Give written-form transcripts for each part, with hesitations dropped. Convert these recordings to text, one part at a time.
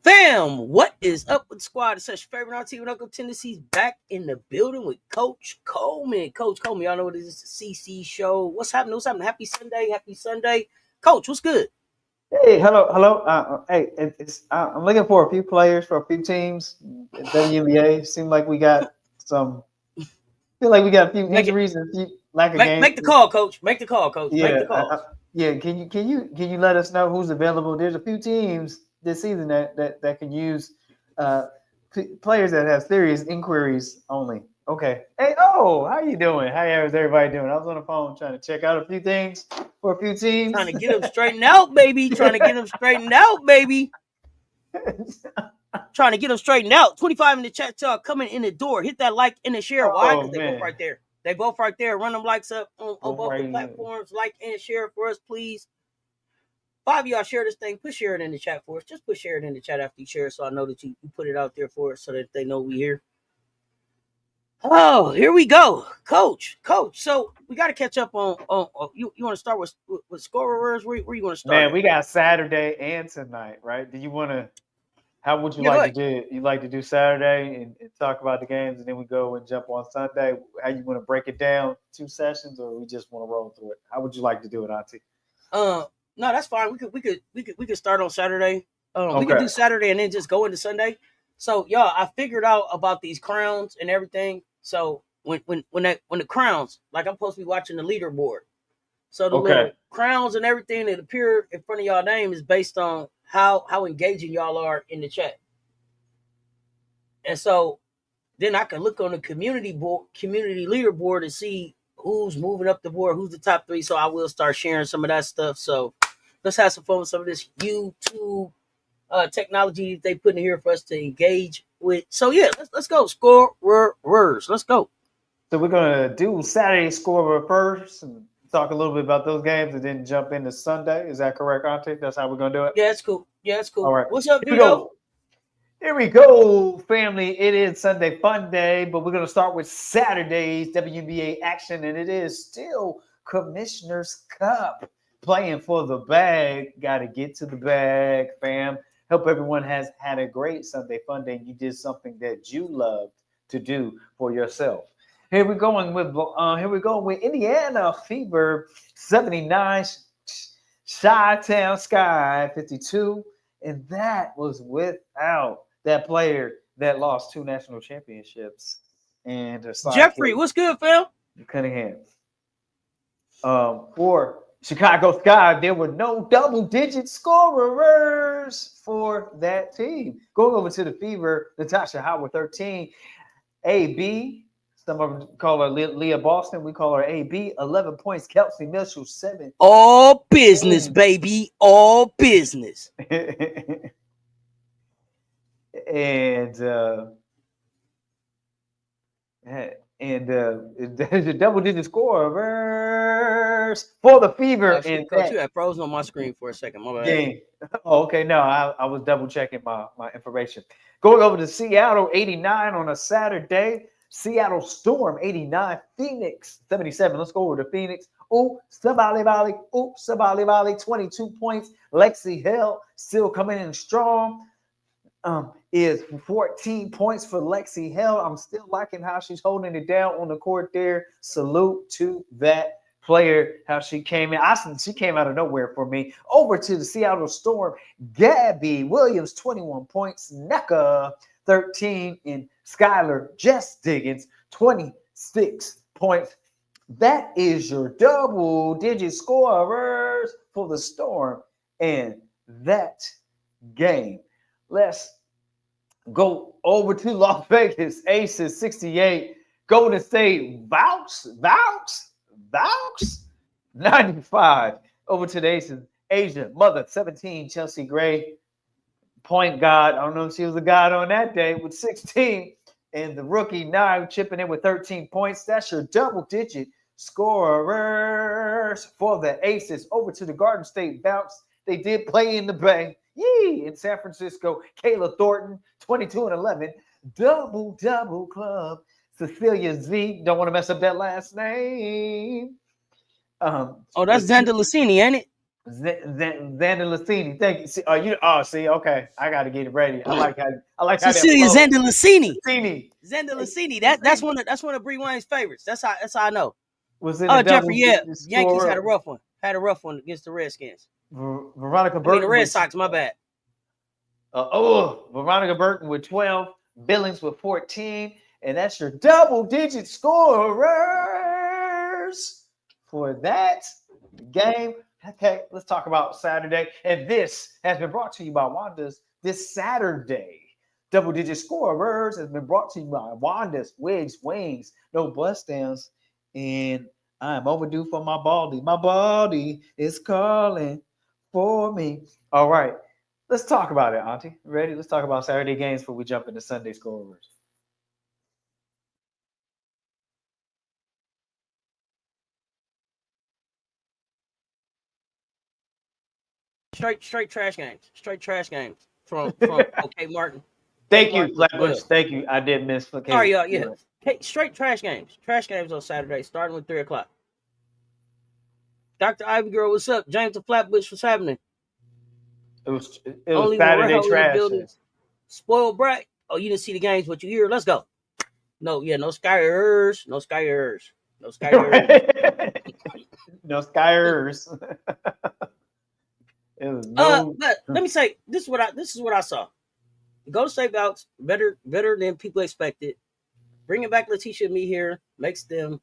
Fam, what is up with the squad? It's such favorite auntie and Uncle Tennessee's back in the building with Coach Coleman. Coach Coleman, y'all know what it is, the CC show. What's happening? What's happening? Happy Sunday. Coach, what's good? Hey, hello. I'm looking for a few players for a few teams. WNBA seem like we got some. Feel like we got a few injuries and a few lack of games. Make the call, Coach. Make the call, Coach. Yeah, make the call. Can you let us know who's available? There's a few teams this season that can use players that have serious inquiries only. Okay. Hey, how you doing? How is everybody doing? I was on the phone trying to check out a few things for a few teams. Trying to get them straightened out, baby. Trying to get them straightened out, baby. Trying to get them straightened out. 25 in the chat, y'all coming in the door. Hit that like and the share. Why? Because they both right there. They both right there. Run them likes up on both the platforms. Like and share for us, please. 5 of y'all share this thing. Put share it in the chat for us. Just put share it in the chat after you share it so I know that you put it out there for us so that they know we here. Oh, here we go. Coach. So we got to catch up on you want to start with scorers? Where you want to start? Man, we got Saturday and tonight, right? Do you want to how would you like to do it? You like to do Saturday and talk about the games and then we go and jump on Sunday? How you want to break it down? 2 sessions or we just want to roll through it? How would you like to do it, Auntie? No, that's fine. We could start on Saturday. We could do Saturday and then just go into Sunday. So y'all, I figured out about these crowns and everything. So when the crowns, like I'm supposed to be watching the leaderboard. So the little crowns and everything that appear in front of y'all name is based on how engaging y'all are in the chat. And so then I can look on the community leaderboard and see who's moving up the board, who's the top 3. So I will start sharing some of that stuff. So let's have some fun with some of this YouTube technology they put in here for us to engage with. So yeah, let's go. Scorers. Let's go. So we're gonna do Saturday scorer first and talk a little bit about those games and then jump into Sunday. Is that correct, Auntie? That's how we're gonna do it? Yeah, it's cool. All right. What's up, Vito? Here we go, family. It is Sunday Fun Day, but we're going to start with Saturday's WNBA action, and it is still Commissioner's Cup. Playing for the bag. Got to get to the bag, fam. Hope everyone has had a great Sunday Fun Day. You did something that you loved to do for yourself. Here we're going with Indiana Fever 79, Chi-Town Sky 52, and that was without that player that lost 2 national championships. And Jeffrey, what's good, fam? Cunningham. For Chicago Sky, there were no double-digit scorers for that team. Going over to the Fever, Natasha Howard 13, AB. Some of them call her Leah Boston. We call her AB. 11 points. Kelsey Mitchell 7. All business, baby. All business. and there's a double-digit scorers for the Fever. And Coach, you had frozen on my screen for a second. My bad. Game. Oh, okay. No, I was double-checking my information. Going over to Seattle, 89 on a Saturday. Seattle Storm, 89. Phoenix, 77. Let's go over to Phoenix. Sabali Valley, 22 points. Lexi Hill still coming in strong. Is 14 points for Lexi Hill. I'm still liking how she's holding it down on the court there. Salute to that player, how she came in. She came out of nowhere for me. Over to the Seattle Storm, Gabby Williams, 21 points. NECA, 13. And Skylar Jess Diggins, 26 points. That is your double-digit scorers for the Storm and that game. Let's go over to Las Vegas. Aces, 68. Golden State, Vaux, 95. Over to the Aces. Asia, Mother, 17. Chelsea Gray, point guard. I don't know if she was a god on that day with 16. And the rookie, now chipping in with 13 points. That's your double-digit scorers for the Aces. Over to the Garden State Vaux. They did play in the Bay. Yee! In San Francisco, Kayla Thornton, 22 and 11. Double club. Cecilia Z. Don't want to mess up that last name. That's Xander Lucini, ain't it? Xander Lucini. Thank you. See, see, okay. I got to get it ready. I like how Cecilia Xander Lucini. Xander Lucini. That's one of Bree Wayne's favorites. That's how I know. Was it Jeffrey? Yeah, Yankees had a rough one. Had a rough one against the Redskins. Veronica Burton. The Red Sox. My bad. Veronica Burton with 12. Billings with 14. And that's your double-digit scorers for that game. Okay, let's talk about Saturday. And this has been brought to you by Wanda's this Saturday. Double-digit scorers has been brought to you by Wanda's Wigs, Wings, no bust downs. And I'm overdue for my baldy. My baldy is calling for me. All right, let's talk about it, Auntie. Ready? Let's talk about Saturday games before we jump into Sunday scorers. Straight trash games. Straight trash games from OK Martin. Thank you, Flatbush. Thank you. I did miss. Sorry, y'all. Yeah. Hey, straight trash games. Trash games on Saturday, starting with 3:00. Dr. Ivy Girl, what's up? James the Flatbush, what's happening? It was Saturday trash. Spoiled brat. Oh, you didn't see the games, but you hear. Let's go. No Skyers. No Skyers. No Skyers. No Skyers. But let me say this is what I saw. Golden State Vaux better than people expected. Bringing back Letitia and me here makes them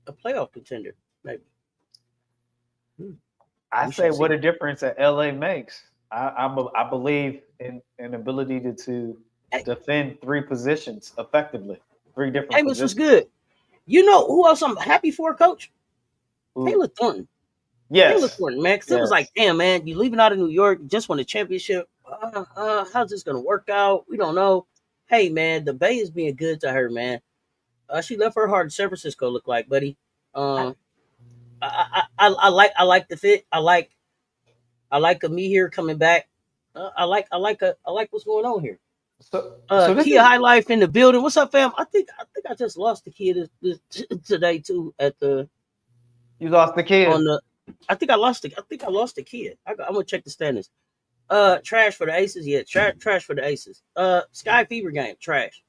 a playoff contender, maybe. I say what a difference that LA makes. I believe in ability to defend three positions effectively. Three different positions. Was good. You know who else I'm happy for, Coach? Taylor Thornton. Yes. Taylor Thornton, man. Because it was like, damn, man, you leaving out of New York, just won a championship. How's this going to work out? We don't know. Hey, man, the Bay is being good to her, man. She left her heart in San Francisco, look like, buddy. I like the fit. I like me here coming back. I like what's going on here. So Kia High Life in the building. What's up, fam? I think I just lost the Kia today too. You lost the Kia. I think I lost the Kia. I'm gonna check the standings. Trash for the Aces. Yeah, trash for the Aces. Sky Fever game. Trash.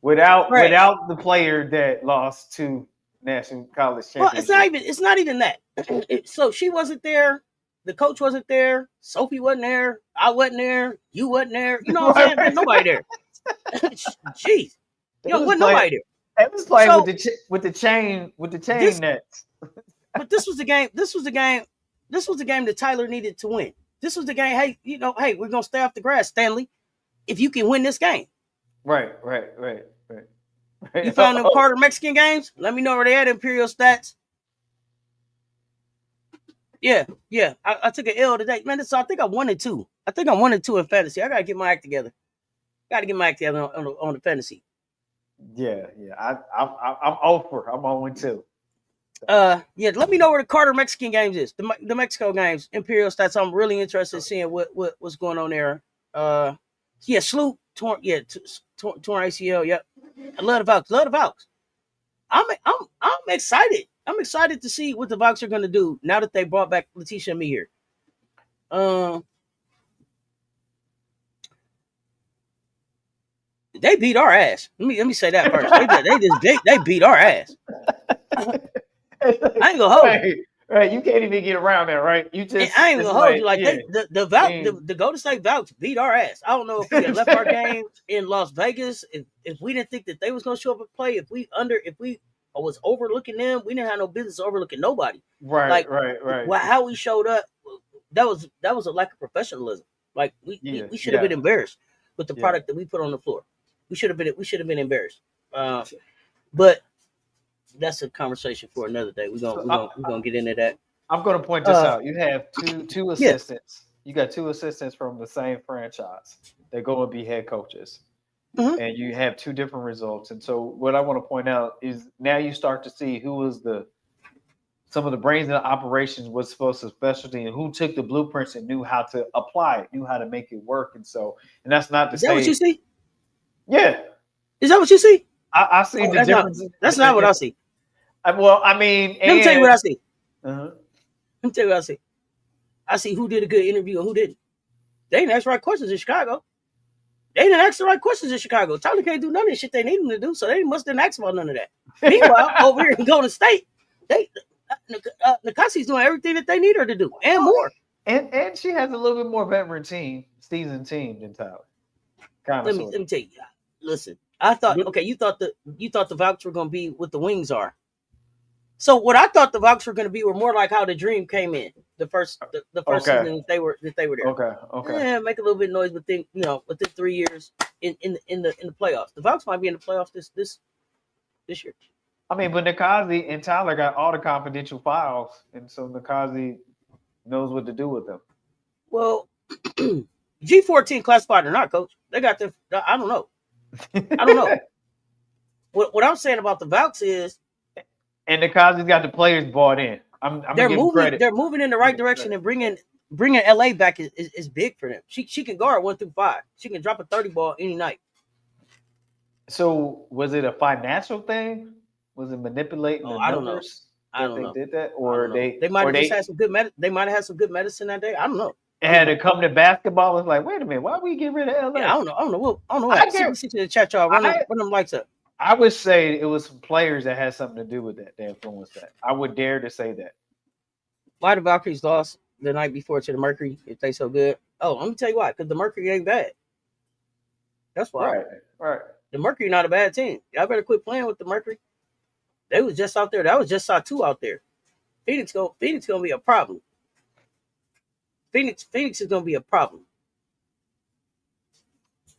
Without the player that lost to National College Championship. Well, it's not even that. So she wasn't there. The coach wasn't there. Sophie wasn't there. I wasn't there. You wasn't there. You know what I'm saying? There's nobody there. Jeez. Wasn't nobody there. They was playing with the chain nets. But this was the game. This was the game that Tyler needed to win. This was the game. Hey, we're gonna stay off the grass, Stanley. If you can win this game. Right. You found them Carter Mexican games? Let me know where they at. Imperial Stats. Yeah. I took an L today, man. So I think I'm 1-2. I think I'm 1-2 in fantasy. I gotta get my act together. On the fantasy. Yeah. I'm over. I'm 0-2. Let me know where the Carter Mexican games is. The Mexico games, Imperial Stats. I'm really interested in seeing what's going on there. Sloop torn ACL. Yep. I love the Vaux. I'm excited. I'm excited to see what the Vaux are going to do now that they brought back Letitia and me here. They beat our ass. Let me say that first. They beat our ass. I ain't gonna hold you. Right, you can't even get around that, right? You just I ain't gonna hold you. Like yeah, the Golden State Vouch beat our ass. I don't know if we had left our game in Las Vegas, if we didn't think that they was gonna show up and play, if we was overlooking them, we didn't have no business overlooking nobody. right. How we showed up, that was a lack of professionalism. Like we should have been embarrassed with the product that we put on the floor. We should have been embarrassed. But that's a conversation for another day. We're gonna get into that. I'm gonna point this out. You have two assistants. You got two assistants from the same franchise. They go and be head coaches. And you have two different results. And so what I want to point out is now you start to see who was some of the brains in the operations was supposed to specialty and who took the blueprints and knew how to apply it, knew how to make it work. And that's not to say. Is that what you see? Yeah. Is that what you see? I see the difference. That's not what I see. Well, I mean, let me tell you what I see. Uh-huh. Let me tell you what I see. I see who did a good interview and who didn't. They didn't ask the right questions in Chicago. They didn't ask the right questions in Chicago. Tyler can't do none of the shit they need him to do, so they must didn't ask about none of that. Meanwhile, over here in Golden State, Nakasi's doing everything that they need her to do and more. And she has a little bit more veteran seasoned team than Tyler. Let me tell you. Listen, I thought you thought the Valks were gonna be what the Wings are. So what I thought the Valks were gonna be were more like how the Dream came in the first season that they were there. Okay. Yeah, make a little bit of noise, but then within 3 years in the playoffs, the Valks might be in the playoffs this year. I mean, but Nakazi and Tyler got all the confidential files, and so Nakazi knows what to do with them. Well, G14 classified or not, Coach, they got the. I don't know. What I'm saying about the Valks is, and Nakazi's got the players bought in. They're moving in the right direction, and bringing LA back is big for them. She can guard 1 through 5. She can drop a 30 ball any night. So was it a financial thing? Was it manipulating the numbers? I don't know. They did that, or they might have just had some good they might have had some good medicine that day. I don't know. It had to come to basketball. It's like, wait a minute, why we get rid of LA? Yeah, I don't know. I sit in the chat, y'all. Run them lights up. I would say it was some players that had something to do with that. They influenced that. I would dare to say that. Why the Valkyries lost the night before to the Mercury if they so good? Oh, let me tell you why. Because the Mercury ain't bad. That's why. Right. The Mercury not a bad team. Y'all better quit playing with the Mercury. They was just out there. That was just saw 2 out there. Phoenix gonna be a problem. Phoenix is gonna be a problem.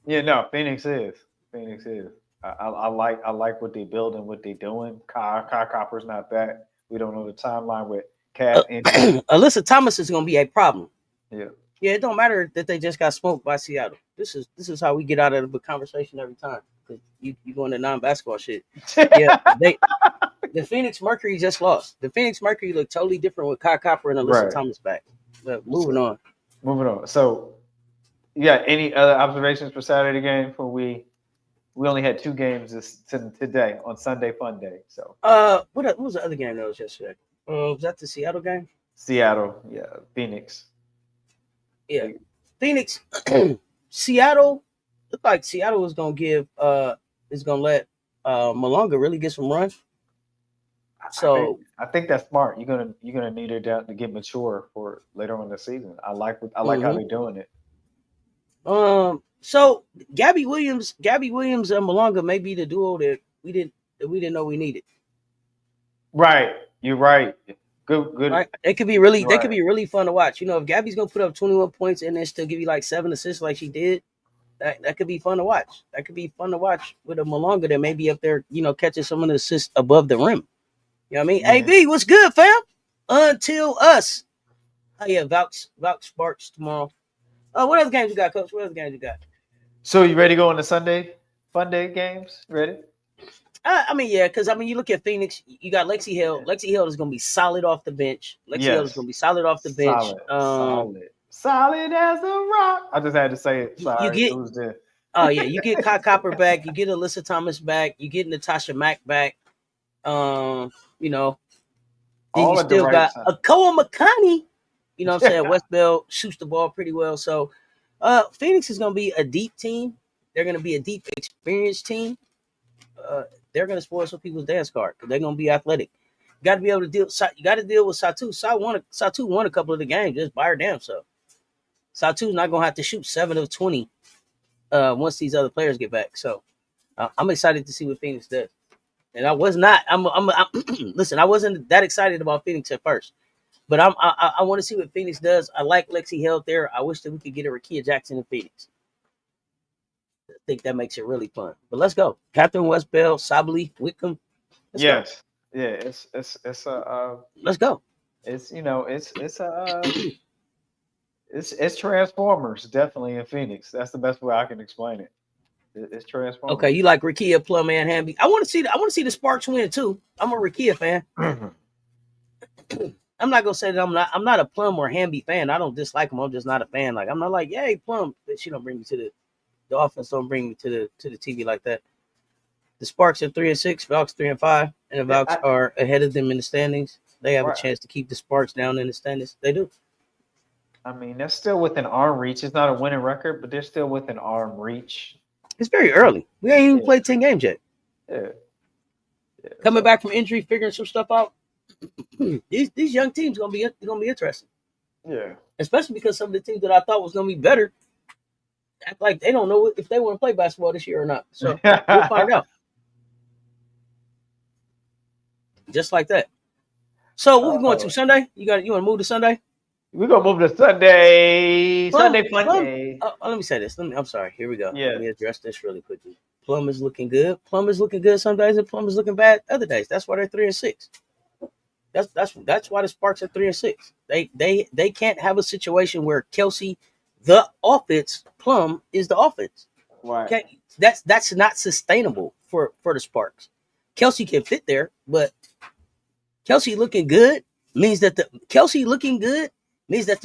Yeah, no, Phoenix is. I like what they build and what they doing. Kai Copper's not back. We don't know the timeline with Cat. Alyssa Thomas is gonna be a problem. Yeah. Yeah, it don't matter that they just got smoked by Seattle. This is how we get out of the conversation every time. Because you going to non-basketball shit. Yeah, the Phoenix Mercury just lost. The Phoenix Mercury looked totally different with Kai Copper and Alyssa Thomas back. But moving on. So, yeah, any other observations for Saturday game? We only had 2 games today on Sunday Fun Day. So, what was the other game that was yesterday? Was that the Seattle game? Seattle, yeah, Phoenix. Yeah, Phoenix, Seattle. Looked like Seattle was gonna let Malonga really get some run. So I think that's smart. You're gonna need her down to get mature for later on in the season. I like how they're doing it. So Gabby Williams and Malonga may be the duo that we didn't know we needed. Right, you're right. Good. Right? It could be really They could be really fun to watch. If Gabby's gonna put up 21 points and then still give you like 7 assists like she did, that could be fun to watch. That could be fun to watch with a Malonga that may be up there, catching some of the assists above the rim. You know what I mean? Yeah. AB, what's good, fam? Until us. Oh yeah, Valks Sparks tomorrow. What other games you got, Coach? What other games you got? So you ready to go on the Sunday Fun Day games? Ready? Yeah, because you look at Phoenix, you got Lexi Hill. Lexi Hill is gonna be solid off the bench. Hill is gonna be solid off the bench. Solid as a rock. I just had to say it. Sorry, it was there. Oh yeah, you get Kai Copper back, you get Alyssa Thomas back, you get Natasha Mack back. Then you still got Akoa Makani. You know what I'm saying? West Bell shoots the ball pretty well. So Phoenix is gonna be a deep team. they're going to be a deep, experienced team. They're going to spoil some people's dance card because they're going to be athletic. You got to be able to deal. You got to deal with Satu. Satu won a couple of the games just by her damn self. Satu's not going to have to shoot 7 of 20 once these other players get back. So I'm excited to see what Phoenix does. And I was not. I'm listen. I wasn't that excited about Phoenix at first, but I want to see what Phoenix does. I like Lexi Held there. I wish that we could get a Rakia Jackson in Phoenix. I think that makes it really fun. But let's go. Catherine Westbell, Sabali, Whitcomb. Yes. Go. Yeah. It's let's go. It's it's Transformers definitely in Phoenix. That's the best way I can explain it. It's Transformers. Okay, you like Rakia, Plum, and Hamby. I want to see the Sparks win too. I'm a Rakia fan. I'm not gonna say that I'm not a Plum or Hamby fan. I don't dislike them. I'm just not a fan. Like I'm not like, yay, Plum. But she don't bring me to the offense. Don't bring me to the TV like that. The Sparks are 3-6, Valks 3-5, and the Valks are ahead of them in the standings. They have a chance to keep the Sparks down in the standings. They do. I mean, they're still within arm reach. It's not a winning record, but they're still within arm reach. It's very early. We ain't even played 10 games yet. Yeah. Coming back from injury, figuring some stuff out. These young teams gonna be interesting. Yeah. Especially because some of the teams that I thought was gonna be better act like they don't know if they want to play basketball this year or not. So we'll find out. Just like that. So what we going to Sunday? You want to move to Sunday? We're gonna move to Sunday. Sunday fun day. Let me say this. I'm sorry. Here we go. Yeah. Let me address this really quickly. Plum is looking good. Plum is looking good some days, and Plum is looking bad other days. That's why they're 3-6. That's why the Sparks are 3-6. They can't have a situation where Kelsey, the offense, Plum is the offense. Right. Okay? That's not sustainable for the Sparks. Kelsey can fit there, but Kelsey looking good means that the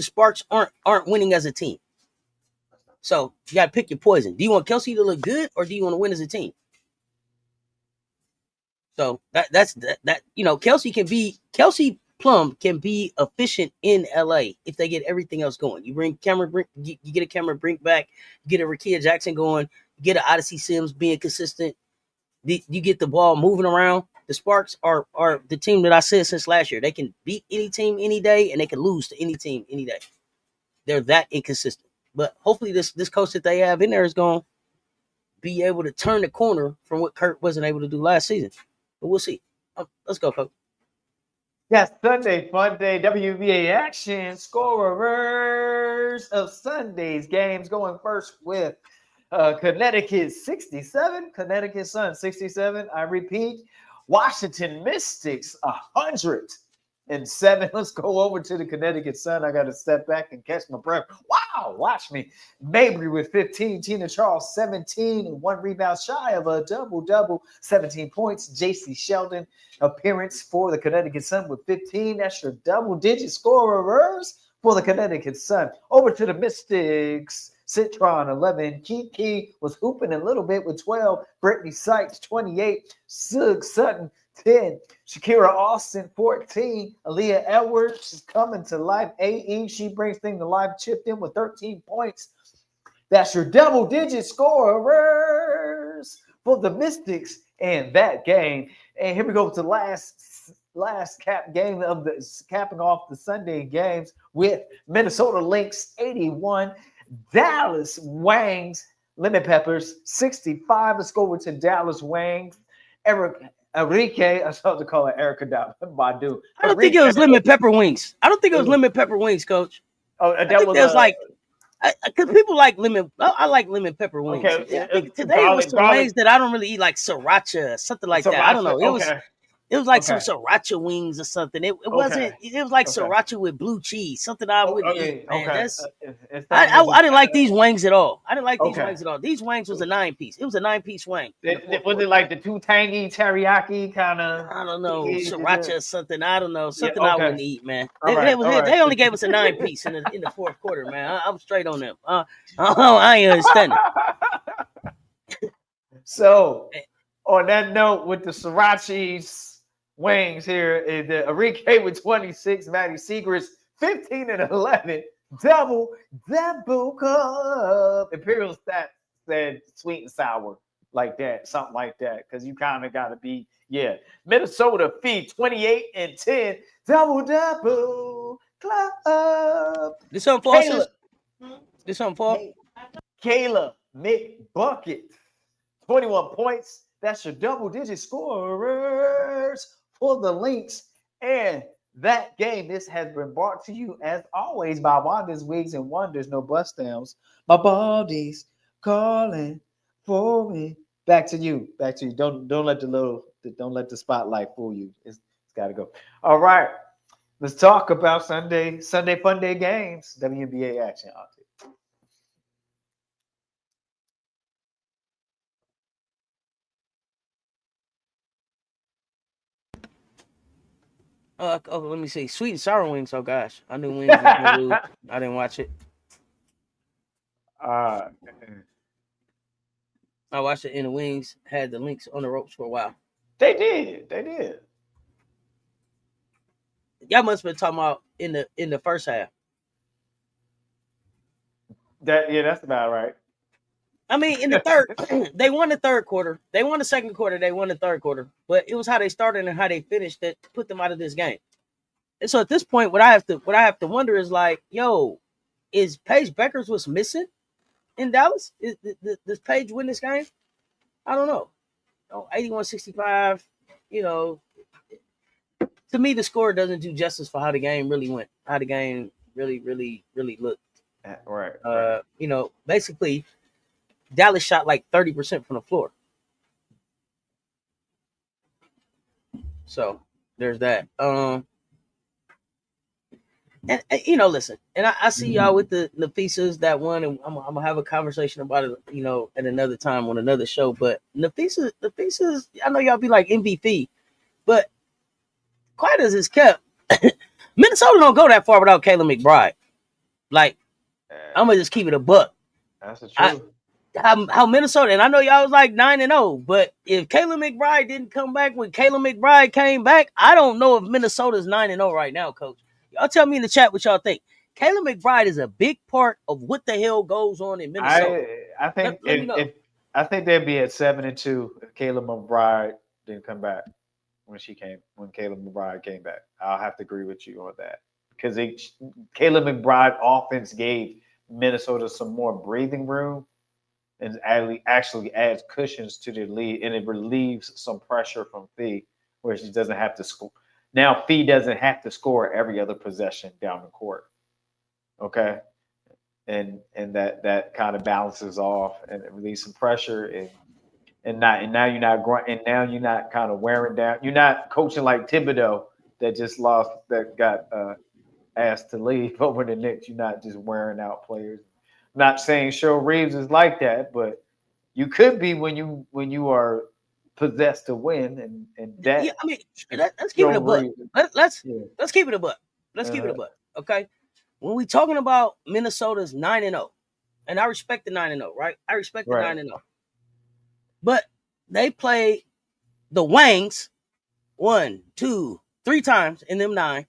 Sparks aren't winning as a team. So you gotta pick your poison. Do you want Kelsey to look good or do you want to win as a team? So that's Kelsey Plum can be efficient in LA if they get everything else going. You bring Cameron Brink, you get a Cameron Brink back, you get a Rakia Jackson going, you get an Odyssey Sims being consistent, you get the ball moving around. The Sparks are the team that I said since last year. They can beat any team any day, and they can lose to any team any day. They're that inconsistent. But hopefully this coach that they have in there is going to be able to turn the corner from what Kurt wasn't able to do last season. But we'll see. Let's go, Coach. Yes, Sunday fun day. WNBA action. Scorers of Sunday's games. Going first with Connecticut 67. Connecticut Sun 67. I repeat. Washington Mystics 107. Let's go over to the Connecticut Sun. I got to step back and catch my breath. Wow, watch me. Mabry with 15. Tina Charles 17 and 1 rebound shy of a double-double. 17 points. JC Sheldon appearance for the Connecticut Sun with 15. That's your double-digit scorers for the Connecticut Sun. Over to the Mystics. Citron 11. Kiki was hooping a little bit with 12. Brittany Sykes 28. Sug Sutton 10. Shakira Austin 14. Aaliyah Edwards is coming to life. AE, she brings things to life. Chipped in with 13 points. That's your double-digit scorers for the Mystics in that game. And here we go to the last game of the capping off the Sunday games with Minnesota Lynx 81. Dallas Wangs, Lemon Peppers, 65. Let's go over to Dallas Wangs. Enrique, I was about to call it Erica Badu. I don't think it was Lemon Pepper Wings. I don't think it was Lemon Pepper Wings, Coach. Oh, I think was like, because people like lemon. I like lemon pepper wings. Okay. I think today it was some wings that I don't really eat, like sriracha, something like that. I don't know. It was like some sriracha wings or something. It wasn't. It was like sriracha with blue cheese. Something I wouldn't eat. Man. I didn't like these wings at all. I didn't like these wings at all. These wings was a 9-piece. It was a 9-piece wing. Was it like the too tangy teriyaki kind of? I don't know. Sriracha or something. I don't know. Something I wouldn't eat, man. They only gave us a 9-piece in the fourth quarter, man. I'm straight on them. I ain't understanding. So, on that note, with the srirachis. Wings here, the Enrique with 26, Maddie Segrist 15 and 11, double cup. Imperial stat said sweet and sour like that, something like that, because you kind of got to be, yeah. Minnesota feed 28-10, double club. This something for us? This something for? Kayla McBucket, 21 points. That's your double-digit scorers for the Lynx. And that game, this has been brought to you, as always, by Wanda's Wigs and Wonders, no bust downs. My body's calling for me. Back to you. Back to you. Don't let the spotlight fool you. It's got to go. All right. Let's talk about Sunday fun day games. WNBA action. Let me see. Sweet and sour wings. Oh gosh, I knew wings was gonna lose. I didn't watch it. I watched it, and the Wings had the Lynx on the ropes for a while. They did. Y'all must have been talking about in the first half. That's about right. I mean, in the third, they won the third quarter. They won the second quarter. They won the third quarter. But it was how they started and how they finished that put them out of this game. And so at this point, what I have to wonder is like, yo, is Paige Beckers what's missing in Dallas? Does Paige win this game? I don't know. 81-65. You know, to me, the score doesn't do justice for how the game really went. How the game really looked. Right. You know, basically, Dallas shot like 30% from the floor. So there's that. And you know, listen, and I see y'all with the Nafisas that won, and I'm gonna have a conversation about it, you know, at another time on another show. But Nafisas, I know y'all be like MVP, but quiet as it's kept, Minnesota don't go that far without Kayla McBride. Like, I'm gonna just keep it a buck. That's the truth. How Minnesota, and I know y'all was like 9-0, but if Kayla McBride didn't come back when Kayla McBride came back, I don't know if Minnesota's 9-0 right now, Coach. Y'all tell me in the chat what y'all think. Kayla McBride is a big part of what the hell goes on in Minnesota. I think I think they'd be at 7-2 if Kayla McBride didn't come back when Kayla McBride came back. I'll have to agree with you on that because Kayla McBride offense gave Minnesota some more breathing room and actually adds cushions to the lead, and it relieves some pressure from Fee where she doesn't have to score. Now Fee doesn't have to score every other possession down the court. Okay. And that kind of balances off and release some pressure and now you're not kind of wearing down. You're not coaching like Thibodeau that got asked to leave over the Knicks. You're not just wearing out players. I'm not saying Cheryl Reeves is like that, but you could be when you are possessed to win and that. Yeah, I mean, let's keep it a buck. Let's keep it a buck. Let's keep it a buck. Okay. When we talking about Minnesota's 9-0, and I respect the 9-0, right? I respect the 9-0. But they played the Wangs 1, 2, 3 times in them 9.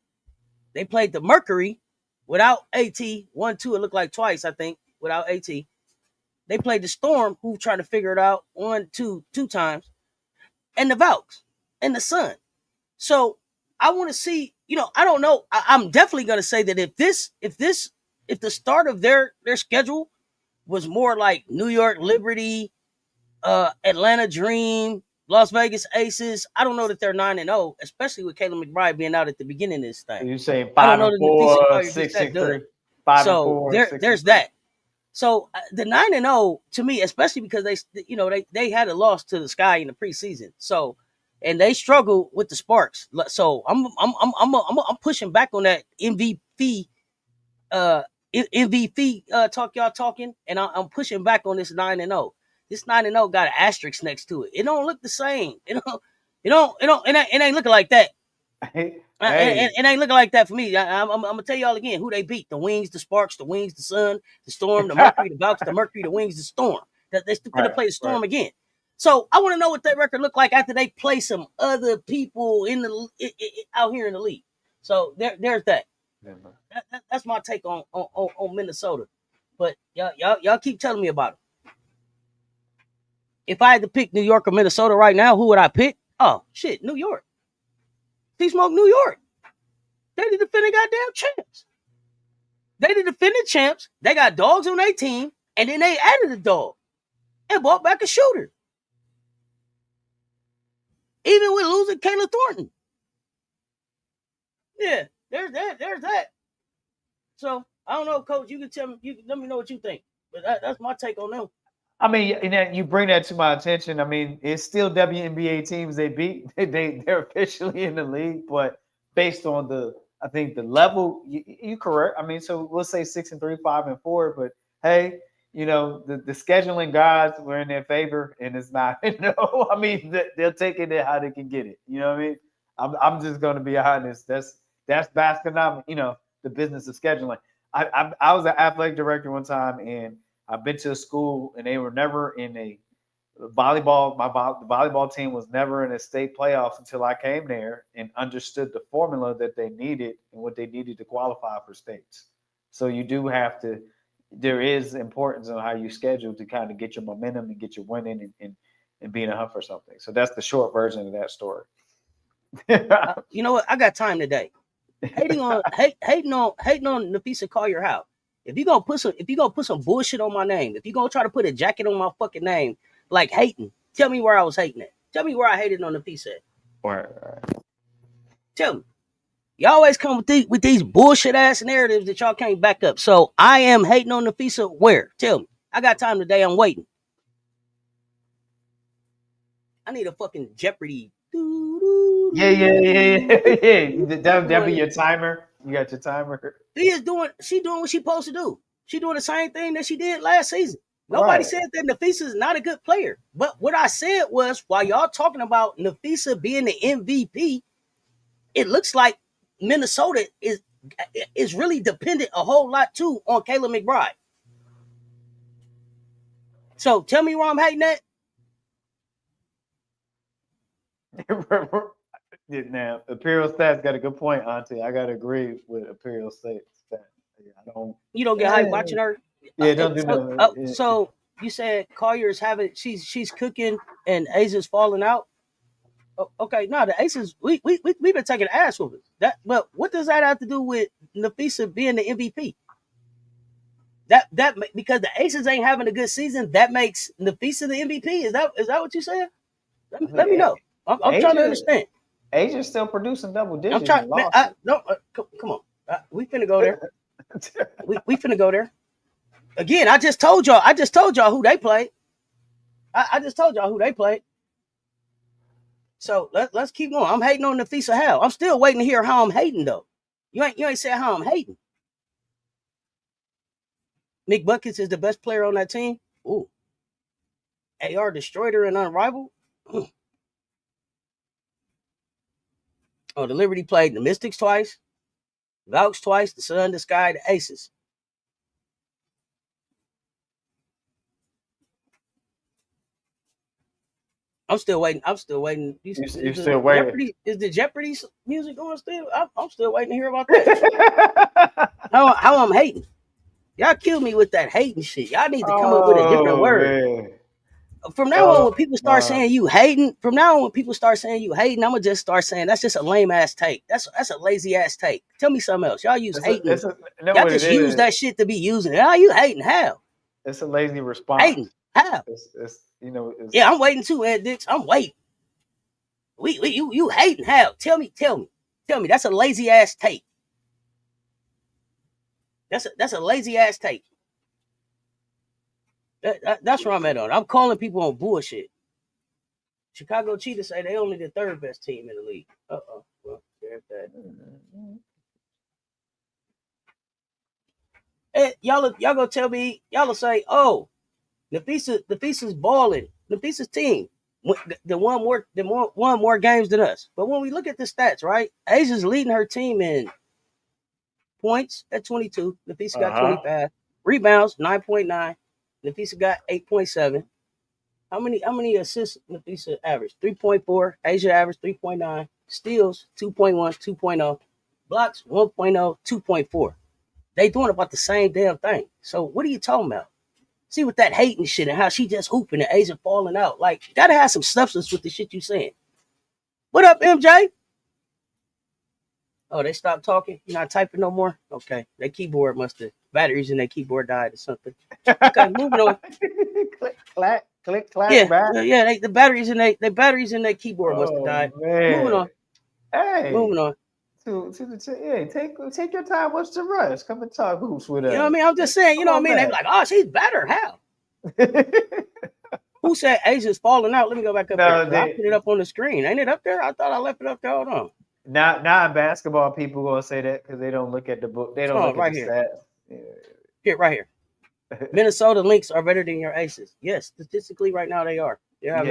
They played the Mercury without AT 1, 2. It looked like twice, I think, without AT. They played the Storm, who tried to figure it out 1, 2 times, and the Valks and the Sun. So I want to see. You know, I don't know. I'm definitely going to say that if the start of their schedule was more like New York Liberty, Atlanta Dream, Las Vegas Aces, I don't know that they're 9-0, especially with Kayla McBride being out at the beginning of this thing. You saying 5-4, 6-3, so there's that. So the 9-0 to me, especially because they had a loss to the Sky in the preseason. So. And they struggle with the Sparks, so I'm pushing back on that MVP talk y'all talking, and I'm pushing back on this 9-0. This 9-0 got an asterisk next to it. It don't look the same. It ain't looking like that. It ain't looking like that for me. I'm gonna tell y'all again who they beat: the Wings, the Sparks, the Wings, the Sun, the Storm, the Mercury, the Valks, the Mercury, the Wings, the Storm. They're still gonna play the Storm again. So I want to know what that record looked like after they play some other people in out here in the league. So there's that. That's my take on Minnesota. But y'all keep telling me about it. If I had to pick New York or Minnesota right now, who would I pick? Oh shit, New York. T-Smoke, New York. They the defending goddamn champs. They the defending champs. They got dogs on their team, and then they added a dog and brought back a shooter. Even with losing Kayla Thornton. Yeah, there's that. So I don't know, Coach. You can tell me. You can let me know what you think. But that's my take on them. I mean, and you bring that to my attention. I mean, it's still WNBA teams they beat. They're officially in the league, but based on I think the level, you correct. I mean, so we'll say 6-3, 5-4. But hey, the scheduling gods were in their favor, and it's not. I mean, they'll take it how they can get it. You know what I mean? I'm just going to be honest. That's basketball. The business of scheduling. I was an athletic director one time, and I've been to a school, and they were never in a volleyball. The volleyball team was never in a state playoffs until I came there and understood the formula that they needed and what they needed to qualify for states. So you do have to. There is importance on how you schedule to kind of get your momentum and get your winning and be in a hunt for something. So that's the short version of that story. You know what? I got time today. Hating on Nafisa Collier-Howe. If you gonna put some bullshit on my name, if you gonna try to put a jacket on my fucking name, like hating, tell me where I was hating at. Tell me where I hated on Nafisa. Right. Tell me. Y'all always come with these bullshit ass narratives that y'all can't back up. So I am hating on Nafisa where? Tell me. I got time today. I'm waiting. I need a fucking Jeopardy. Yeah. That'll be your timer. You got your timer. She doing what she's supposed to do. She doing the same thing that she did last season. Nobody said that Nafisa is not a good player. But what I said was, while y'all talking about Nafisa being the MVP, it looks like Minnesota is really dependent a whole lot too on Kayla McBride. So tell me where I'm hating at. Now, Imperial Stats got a good point, Auntie. I gotta agree with Imperial Stats. You don't get hyped watching her. Yeah, don't do that. So you said Collier's having she's cooking and Aces falling out. Okay, no, the Aces we've been taking ass with it. But what does that have to do with Nafisa being the MVP? That because the Aces ain't having a good season, that makes Nafisa the MVP. Is that what you said? Let me know. I'm trying to understand. Asia's still producing double digits. I'm trying. Man, come on. We finna go there. we finna go there. Again, I just told y'all who they played. I just told y'all who they played. So let's keep going. I'm hating on Nafisa Howe. I'm still waiting to hear how I'm hating though. You ain't said how I'm hating. Nick Buckets is the best player on that team. Ooh. AR destroyed her and unrivaled. Oh, the Liberty played the Mystics twice, Vaux twice, the Sun, the Sky, the Aces. I'm still waiting. You're still waiting. Is the Jeopardy music going still? I'm still waiting to hear about that. how I'm hating. Y'all kill me with that hating shit. Y'all need to come up with a different word. Man. From now on, when people start saying you hating, I'm gonna just start saying that's just a lame ass take. That's a lazy ass take. Tell me something else. Y'all use hating. Y'all just use that shit to be using it. How you hating? How? It's a lazy response. Hating. How? Yeah, I'm waiting too, Ed Dix. I'm waiting. You hating? How? Tell me. That's a lazy ass take. That's a lazy ass take. That's where I'm at on. I'm calling people on bullshit. Chicago Cheetahs say they only the third best team in the league. Well, there's that. Hey, y'all gonna tell me? Y'all will say, "Oh, Nafisa's balling. Nafisa's team won more games than us." But when we look at the stats, right? Asia's leading her team in points at 22. Nafisa got 25. Rebounds 9.9. Nafisa got 8.7. How many assists Nafisa averaged? 3.4. Asia averaged 3.9. Steals 2.1, 2.0. Blocks 1.0, 2.4. They doing about the same damn thing. So what are you talking about? See with that hating shit and how she just hooping and Asia falling out. Like, you gotta have some substance with the shit you saying. What up, MJ? Oh, they stopped talking? You're not typing no more? Okay. Their keyboard must have batteries in their keyboard died or something. Okay, moving on. Click, clack, click, clack, Yeah, back. the batteries in their keyboard must have died. Man. Moving on. Hey. Moving on. Take your time. What's the rush? Come and talk hoops with us. You know what I mean? I'm just saying, you know what I mean? They're like, oh, she's better. How? Who said Asia's falling out? Let me go back up there. I put it up on the screen. Ain't it up there? I thought I left it up there. Hold on. Now in basketball, people gonna say that because they don't look at the book. They don't look at the stats. Yeah. Here, right here. Minnesota Lynx are better than your Aces. Yes, statistically, right now they are. They have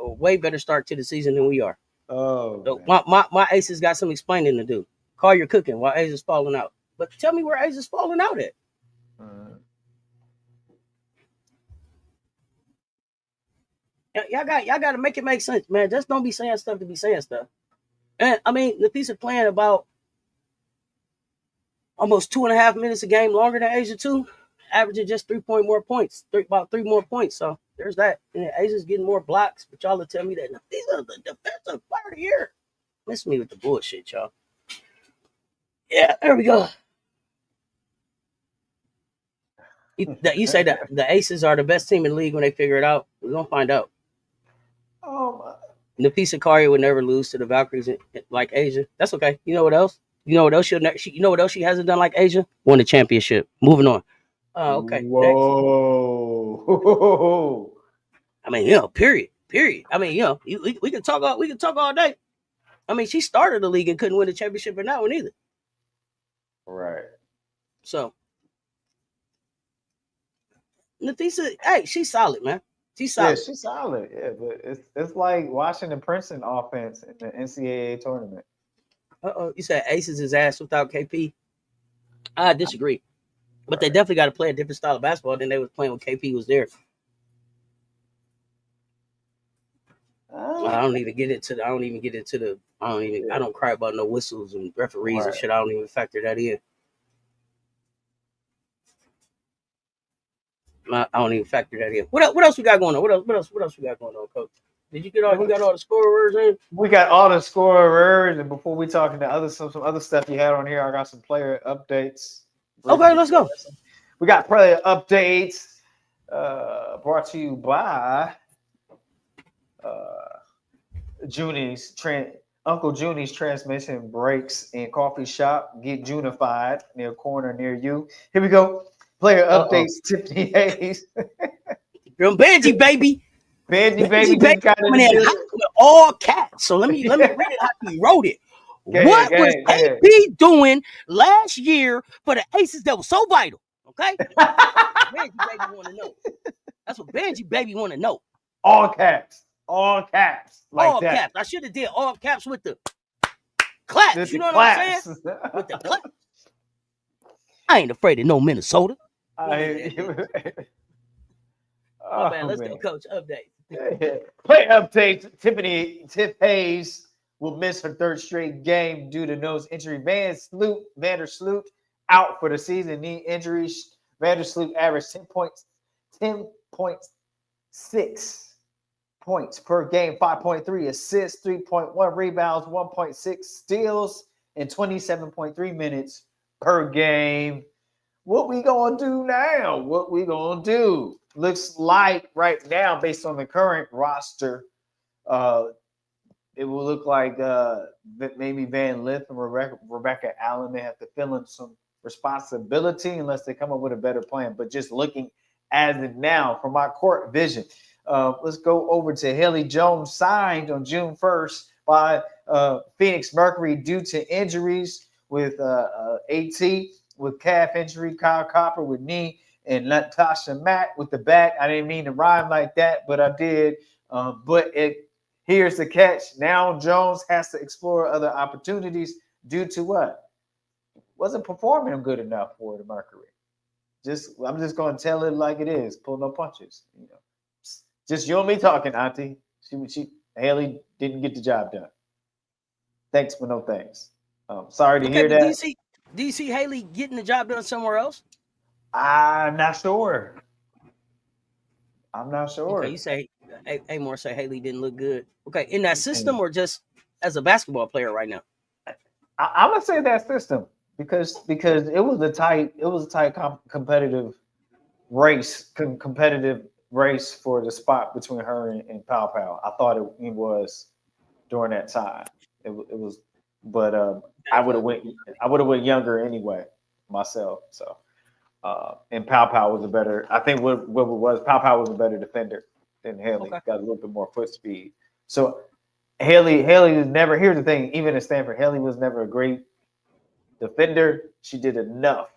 a way better start to the season than we are. Oh, so my Aces got some explaining to do. Call your cooking while Aces falling out. But tell me where Aces falling out at. Y'all got to make it make sense, man. Just don't be saying stuff to be saying stuff. And I mean, the piece of playing about almost 2.5 minutes a game longer than Asia 2, averaging just 3 more points, about 3 more points. So there's that. And Asia's getting more blocks, but y'all will tell me that these are the defensive player of the year. Miss me with the bullshit, y'all. Yeah, there we go. You say that the Aces are the best team in the league when they figure it out. We're gonna find out. The piece of Kari would never lose to the Valkyries like Asia. That's okay. You know what else? You know what else you know what else she hasn't done like Asia? Won the championship. Moving on. Okay. Whoa. Next. I mean, period. I mean, we can talk all day. I mean, she started the league and couldn't win the championship in that one either. Right. So Nafisa, hey, she's solid, man. She's solid. Yeah, she's solid. Yeah, but it's like watching the Princeton offense in the NCAA tournament. You said Aces is ass without KP. I disagree. But they definitely got to play a different style of basketball than they was playing when KP was there. I don't even get into the. I don't cry about no whistles and referees and shit. I don't even factor that in. I don't even factor that in. What else we got going on? What else we got going on, Coach? Did you get all? You got all the scorers in? We got all the scorers, and before we talk into some other stuff you had on here, I got some player updates. Okay, let's go. We got player updates brought to you by Uncle Junie's Transmission Breaks and Coffee Shop. Get Junified near corner near you. Here we go. Player updates. Tiffany Hayes. Girl, Benji baby. Benji baby just got in all caps. So let me read it how he wrote it. What was KP doing last year for the Aces that was so vital? Okay, Benji baby want to know. That's what Benji baby want to know. All caps, like all that. Caps. I should have did all caps with the claps. You know what I'm saying? With the claps. I ain't afraid of no Minnesota. Man, let's go, Coach. Update. Play update. Tiff Hayes will miss her 3rd straight game due to nose injury. Vandersloot out for the season. Knee injuries. Vandersloot averaged 10.6 points per game, 5.3 assists, 3.1 rebounds, 1.6 steals, and 27.3 minutes per game. What we gonna do now? What we gonna do? Looks like right now, based on the current roster, it will look like maybe Van Lith and Rebecca Allen may have to fill in some responsibility unless they come up with a better plan. But just looking as of now, from my court vision, let's go over to Haley Jones, signed on June 1st by Phoenix Mercury due to injuries with AT with calf injury, Kyle Copper with knee, and Natasha Mack with the back. I didn't mean to rhyme like that, but I did. Here's the catch. Now Jones has to explore other opportunities due to what? Wasn't performing good enough for the Mercury. I'm just going to tell it like it is. Pull no punches. Just you and me talking, Auntie. Haley didn't get the job done. Thanks for no thanks. Sorry to hear that. Do you see Haley getting the job done somewhere else? I'm not sure. I'm not Okay, sure. you say Amor say Haley didn't look good. Okay, in that And system or just as a basketball player right now? I'm gonna say that system because it was a tight competitive competitive race for the spot between her and Pow Pow. I thought it was during that time. It was, but I would have went younger anyway myself. So and Pow Pow was a better. I think what it was Pow Pow was a better defender than Haley. Okay. Got a little bit more foot speed. So Haley was never. Here's the thing. Even at Stanford, Haley was never a great defender. She did enough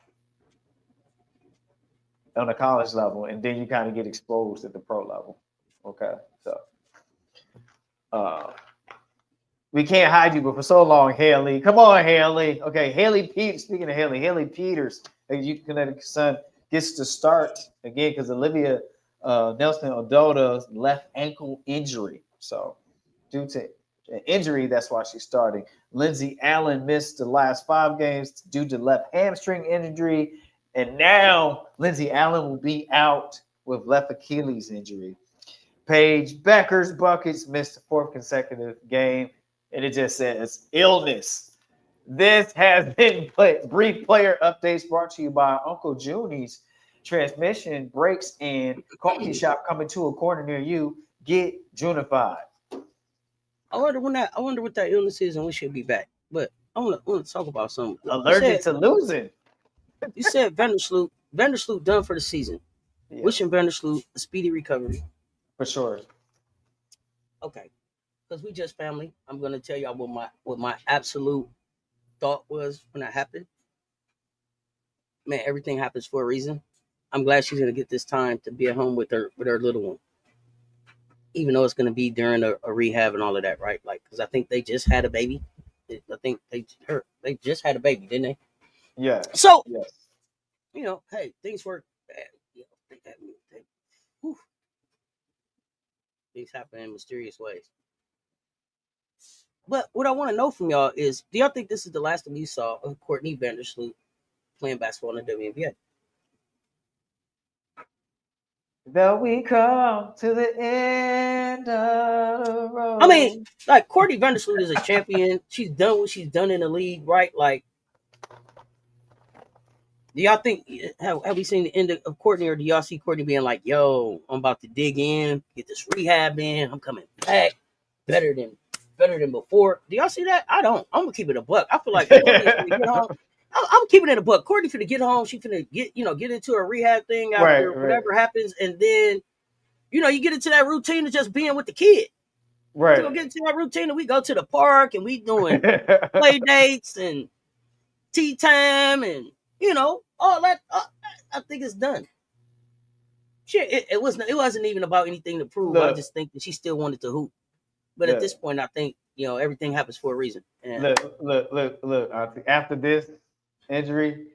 on a college level, and then you kind of get exposed at the pro level. Okay, so uh, we can't hide you, but for so long, Haley. Come on, Haley. Okay, Haley Peters. Speaking of Haley Peters, Connecticut Sun gets to start again because Olivia Nelson Odota's left ankle injury. So due to an injury, that's why she's starting. Lindsay Allen missed the last 5 games due to left hamstring injury. And now Lindsay Allen will be out with left Achilles injury. Paige Becker's buckets missed the 4th consecutive game. And it just says illness. This has been brief player updates brought to you by Uncle Junie's transmission brakes and coffee shop coming to a corner near you. Get Junified. I wonder what that illness is and we should be back. But I want to talk about something. Allergic to losing. You said Vandersloot. Vandersloot done for the season. Yeah. Wishing Vandersloot a speedy recovery. For sure. Okay. Because we just family. I'm gonna tell y'all what my absolute thought was when that happened. Man, everything happens for a reason. I'm glad she's gonna get this time to be at home with her little one. Even though it's gonna be during a rehab and all of that, right? Like, because I think they just had a baby. I think they just had a baby, didn't they? Yeah. So, yes. You know, hey, things work. Things happen in mysterious ways. But what I want to know from y'all is, do y'all think this is the last time you saw of Courtney Vandersloot playing basketball in the WNBA? That we come to the end of the road. I mean, like, Courtney Vandersloot is a champion. She's done what she's done in the league, right? Like, do y'all think, have we seen the end of Courtney, or do y'all see Courtney being like, yo, I'm about to dig in, get this rehab in, I'm coming back better than before? Do y'all see that? I don't. I'm gonna keep it a buck. I feel like Courtney's gonna get home. I'm keeping it a buck. Courtney finna get home. She finna get into a rehab thing after whatever happens, and then you get into that routine of just being with the kid. Right. So get into that routine, and we go to the park and we doing play dates and tea time and all that. I think it's done. Shit, it wasn't even about anything to prove. Look, I just think that she still wanted to hoop. But at this point, I think everything happens for a reason. And look. After this injury,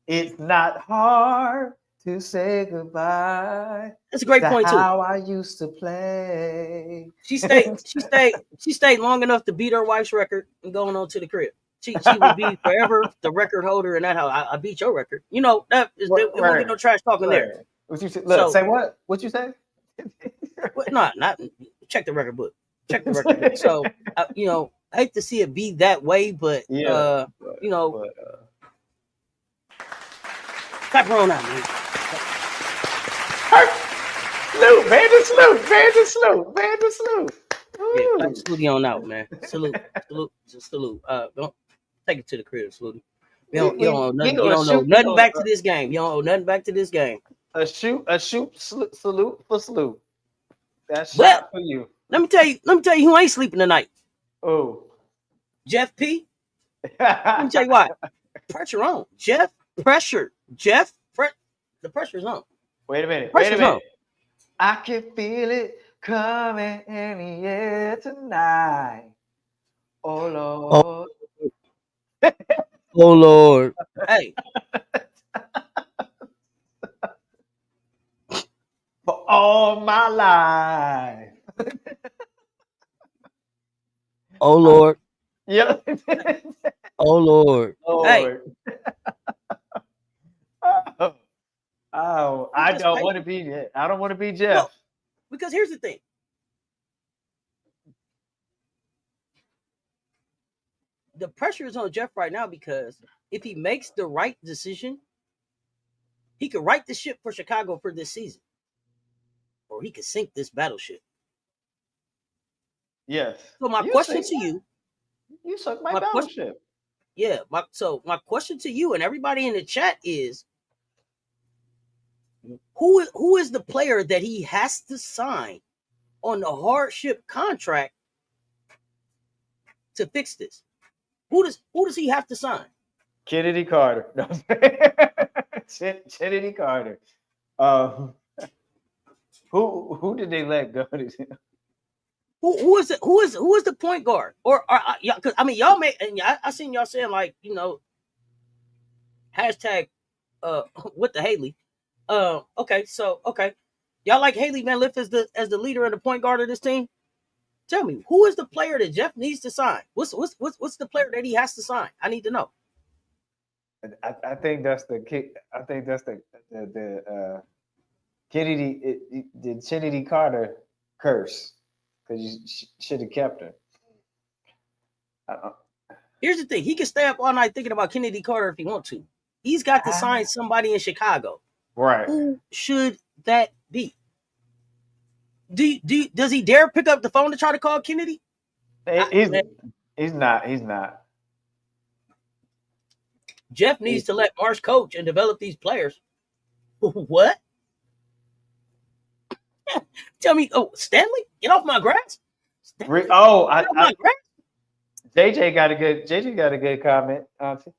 it's not hard to say goodbye. That's a great point too. How I used to play. She stayed long enough to beat her wife's record and going on to the crib. She will be forever the record holder in that house. I beat your record. That is it won't get no trash talking there. What you say? Look, say what? What you say? Not check the record book. Check the record book. So I hate to see it be that way, but clap her on out, man. Vandersloot. Yeah, salute on out, man. Salute. Don't take it to the crib, salute. You don't know nothing back to this game. You don't owe nothing back to this game. A shoot salute for Sloot. That's shot for you. Let me tell you who ain't sleeping tonight. Oh. Jeff P. Let me tell you why. Pressure on. The pressure's on. Wait a minute. On. I can feel it coming in the air tonight. Oh, Lord. Oh, Lord. Hey. For all my life. Oh, Lord. Yep. Oh, Lord. Hey. Oh, I don't want to be Jeff. because here's the thing. The pressure is on Jeff right now because if he makes the right decision, he could right the ship for Chicago for this season, or he could sink this battleship. Yes. So my question to you, you sunk my battleship. My question to you and everybody in the chat is, who is the player that he has to sign on the hardship contract to fix this? Who does he have to sign? Kennedy Carter. No. Kennedy Carter. Who did they let go? Who is the point guard? Or because I mean y'all may, and I seen y'all saying like, you know, hashtag with the Haley. Okay, so y'all like Haley Van Lith as the leader and the point guard of this team? Tell me, who is the player that Jeff needs to sign? What's the player that he has to sign? I need to know. I think that's the kick. I think that's the Kennedy, the Kennedy Carter curse, because you should have kept her. Here's the thing: he can stay up all night thinking about Kennedy Carter if he wants to. He's got to sign somebody in Chicago. Right. Who should that be? Does he dare pick up the phone to try to call Kennedy? He's not. Jeff needs to let Marsh coach and develop these players. What? Tell me, Stanley, get off my grass. Stanley, my grass. JJ got a good comment, Auntie.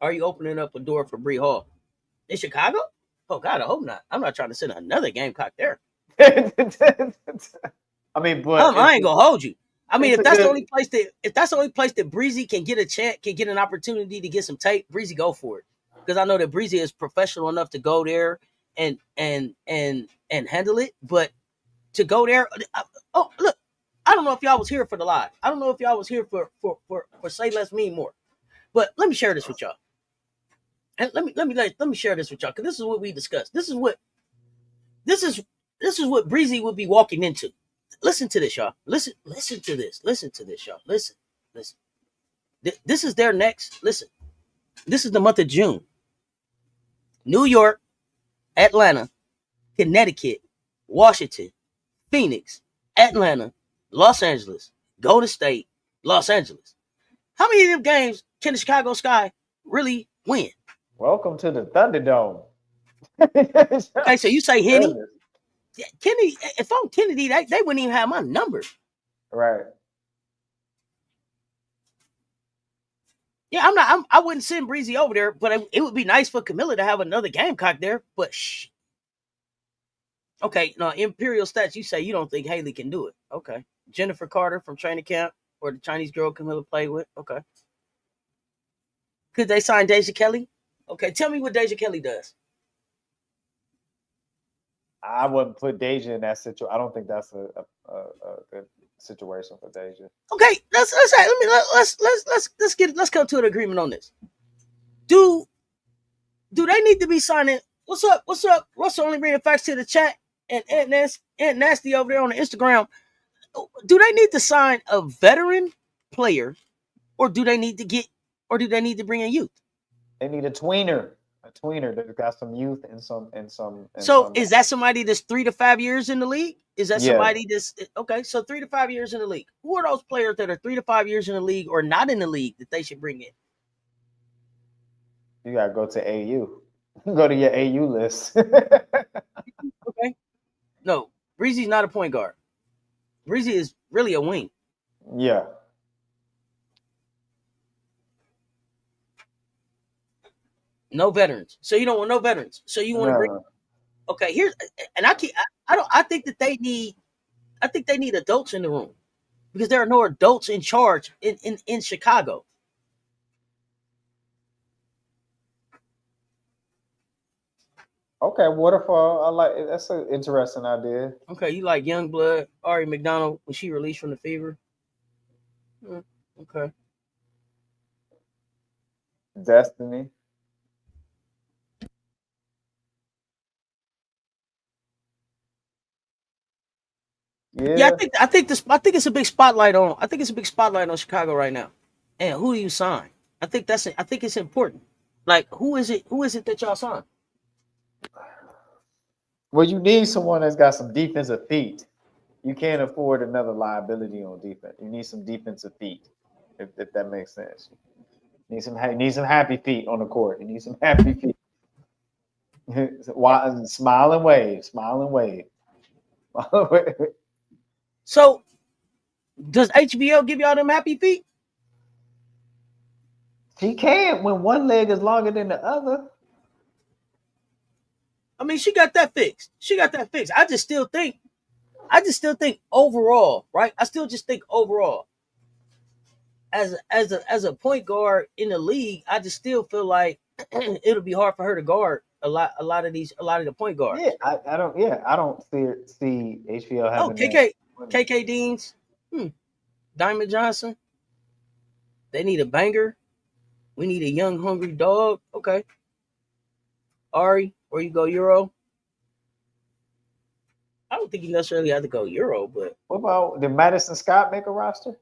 Are you opening up a door for Bree Hall in Chicago? Oh God, I hope not. I'm not trying to send another Gamecock there. I mean, but I ain't gonna hold you. I mean, if that's the only place that Breezy can get a chance, can get an opportunity to get some tape, Breezy go for it. Because I know that Breezy is professional enough to go there and handle it. But to go there, look, I don't know if y'all was here for the live. I don't know if y'all was here for Say Less Mean More. But let me share this with y'all. And let me share this with y'all, because this is what we discussed. This is what Breezy would be walking into. Listen to this, y'all. Listen to this. Listen to this, y'all. Listen. This is their next. Listen. This is the month of June. New York, Atlanta, Connecticut, Washington, Phoenix, Atlanta, Los Angeles, Golden State, Los Angeles. How many of them games can the Chicago Sky really win? Welcome to the Thunderdome. Okay, so you say Henny. Kennedy, if I'm Kennedy, they wouldn't even have my number. Right. Yeah, I wouldn't send Breezy over there, but it would be nice for Camilla to have another Gamecock there. But okay, no, Imperial Stats, you say you don't think Haley can do it. Okay. Jennifer Carter from training camp, or the Chinese girl Camilla played with. Okay. Could they sign Deja Kelly? Okay, tell me what Deja Kelly does. I wouldn't put Deja in that situation. I don't think that's a good situation for Deja. Okay, let's come to an agreement on this. Do they need to be signing? What's up? Russell only bringing facts to the chat, and Nasty over there on the Instagram. Do they need to sign a veteran player, or do they need to bring in youth? They need a tweener that's got some youth and some. So is that somebody that's 3 to 5 years in the league? Is that somebody that's okay? So 3 to 5 years in the league. Who are those players that are 3 to 5 years in the league or not in the league that they should bring in? You gotta go to AU. Go to your AU list. Okay. No, Breezy's not a point guard. Breezy is really a wing. Yeah. No veterans. So you don't want no veterans. So you want to bring. Okay, I think they need adults in the room, because there are no adults in charge in Chicago. Okay, waterfall. I like it. That's an interesting idea. Okay, you like Youngblood, Ari McDonald when she released from the Fever. Okay. Destiny. Yeah, Yeah. I think it's a big spotlight on. I think it's a big spotlight on Chicago right now. And who do you sign? I think it's important. Like who is it? Who is it that y'all sign? Well, you need someone that's got some defensive feet. You can't afford another liability on defense. You need some defensive feet, if that makes sense. You need some happy feet on the court. You need some happy feet. Smile and wave, smile and wave. So does HBL give y'all them happy feet? She can't when one leg is longer than the other. I mean, she got that fixed. She got that fixed. I just still think overall, right? I still just think overall, as a point guard in the league, I just still feel like it'll be hard for her to guard a lot of the point guards. Yeah, I don't see HBL Oh, having that. KK Deans, Diamond Johnson. They need a banger. We need a young hungry dog. Okay, Ari, where you go Euro? I don't think you necessarily have to go Euro, but What about did Madison Scott make a roster?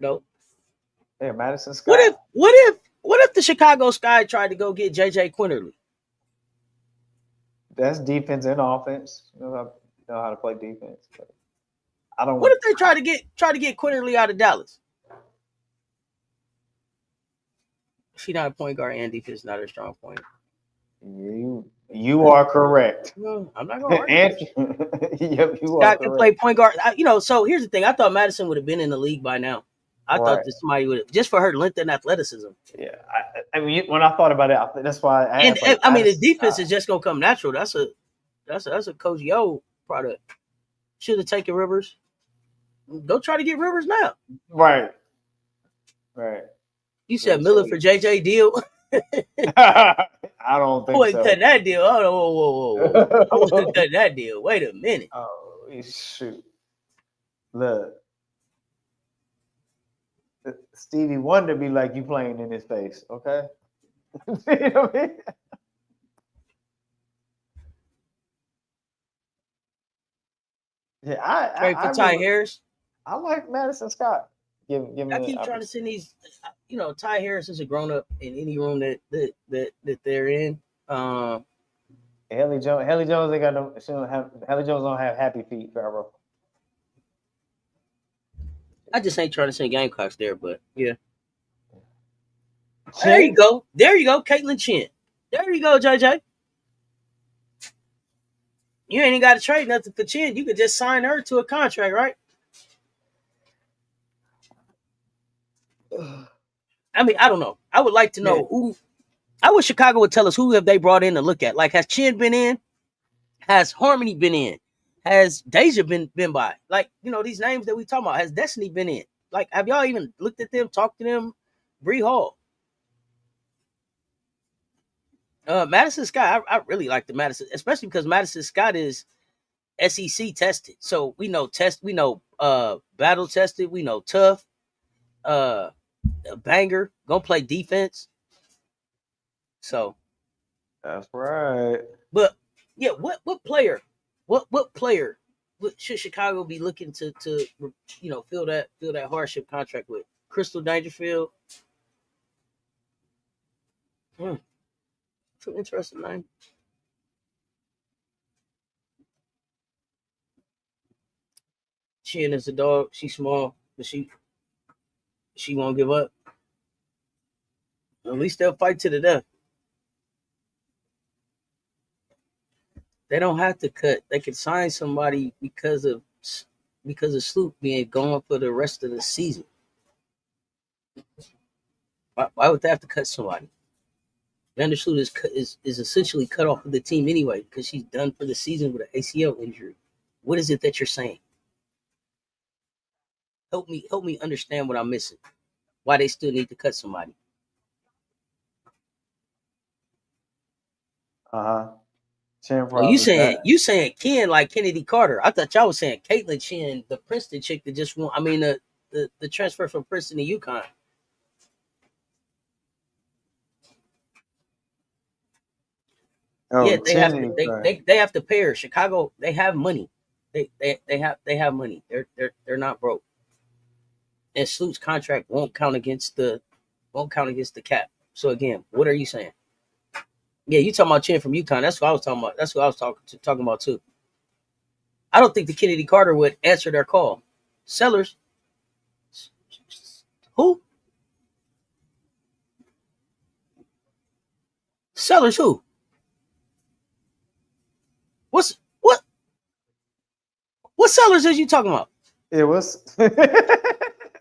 no. Yeah, Madison What Scott. if the Chicago Sky tried to go get JJ Quinterly? That's defense and offense. Know how to play defense. But I don't. What if they try to get Quinterly out of Dallas? She not a point guard and defense not a strong point. You are correct. No, I'm not gonna argue. Yep, you Scott are can correct. play point guard. So here's the thing. I thought Madison would have been in the league by now. I thought that somebody would have, just for her length and athleticism. Yeah, I mean, when I thought about it, that's why. I mean, the defense is just gonna come natural. That's a Coach Yo product. Should have taken Rivers. Go try to get Rivers now. Right. You said Miller for JJ deal. I don't think I wasn't so. cutting that deal. Oh, whoa. I wasn't cutting that deal. Wait a minute. Oh, shoot. Look. Stevie Wonder be like you playing in his face, okay? You know what I mean? Yeah, Trade for Ty Harris. I like Madison Scott. I keep trying to send these. Ty Harris is a grown up in any room that they're in. Haley Jones ain't got no. Haley Jones don't have happy feet, Pharaoh. I just ain't trying to send Gamecocks there, but yeah. There you go. Caitlin Chin. There you go, JJ. You ain't even got to trade nothing for Chin. You could just sign her to a contract, right? I mean, I don't know. I would like to know who. I wish Chicago would tell us who have they brought in to look at. Like, has Chin been in? Has Harmony been in? Has Deja been by? Like, these names that we talking about. Has Destiny been in? Like, have y'all even looked at them, talked to them? Bree Hall. Madison Scott, I really like the Madison, especially because Madison Scott is SEC tested. So we know battle tested, we know tough, a banger, gonna play defense. So that's right. But yeah, what player should Chicago be looking to fill that hardship contract with? Crystal Dangerfield. It's an interesting name. Chin is a dog. She's small, but she won't give up. At least they'll fight to the death. They don't have to cut. They could sign somebody because of Sloop being gone for the rest of the season. Why would they have to cut somebody? Vandersloot is essentially cut off of the team anyway because she's done for the season with an ACL injury. What is it that you're saying? Help me understand what I'm missing. Why they still need to cut somebody? Well, you saying Ken like Kennedy Carter? I thought y'all was saying Caitlin Chin, the Princeton chick that just won. I mean the transfer from Princeton to UConn. Oh, yeah, they have to pair. Chicago, they have money. They have money. They're not broke. And Sloot's contract won't count against the cap. So again, what are you saying? Yeah, you talking about Chin from UConn. That's what I was talking about. That's what I was talking about too. I don't think the Kennedy Carter would answer their call. Sellers. Who? Sellers who? What Sellers is you talking about? It was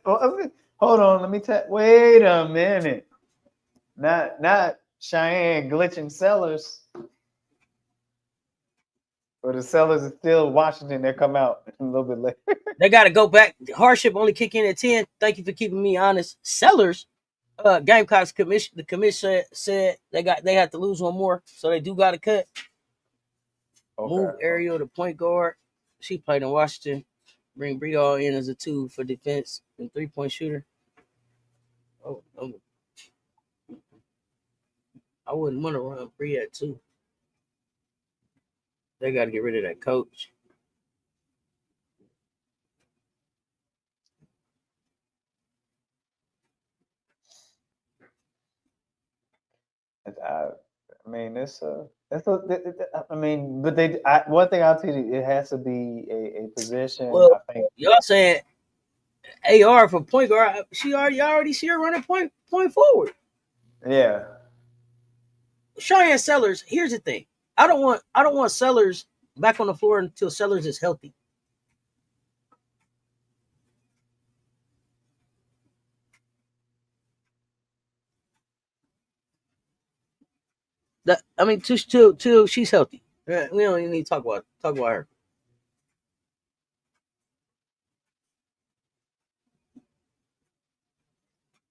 hold on, let me wait a minute. Not Cheyenne glitching Sellers. Or the Sellers is still Washington. They come out a little bit later. They got to go back. Hardship only kick in at 10. Thank you for keeping me honest. Sellers, Gamecocks commission. The commission said they had to lose one more, so they do got to cut. Okay. Move Ariel to point guard. She played in Washington. Bring Breedall in as a 2 for defense and 3-point shooter. Oh, I wouldn't want to run Bree at 2. They got to get rid of that coach. I mean, one thing I'll tell you, it has to be a position. Well, I think y'all saying AR for point guard. I already see her running point forward. Yeah. Cheyenne Sellers. Here's the thing. I don't want Sellers back on the floor until Sellers is healthy. Till she's healthy. We don't even need to talk about her.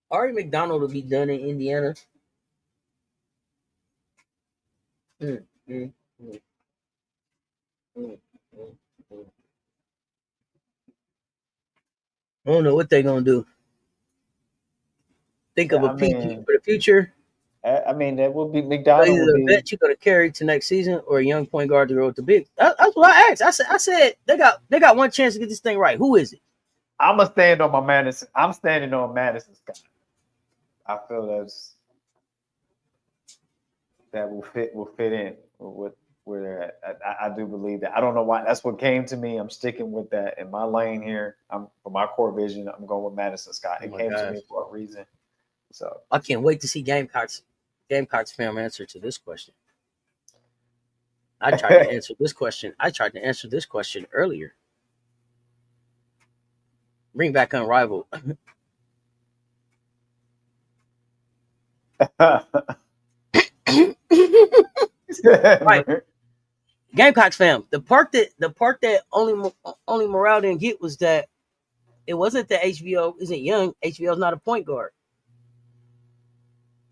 Ari McDonald will be done in Indiana. I don't know what they're gonna do. Think of a PG for the future. I mean, that would be McDonald. Either a vet you're gonna carry to next season, or a young point guard to grow with the big. That's what I asked. I said they got one chance to get this thing right. Who is it? I'm gonna stand on my Madison. I'm standing on Madison Scott. I feel that will fit in with where they're at. I do believe that. I don't know why. That's what came to me. I'm sticking with that in my lane here. For my core vision. I'm going with Madison Scott. It came to me for a reason. So I can't wait to see Gamecocks fan answer to this question. I tried to answer this question earlier. Bring back Unrivaled. Right. Gamecocks fam. The part that only Morale didn't get was that it wasn't that HBO isn't young. HBO's not a point guard.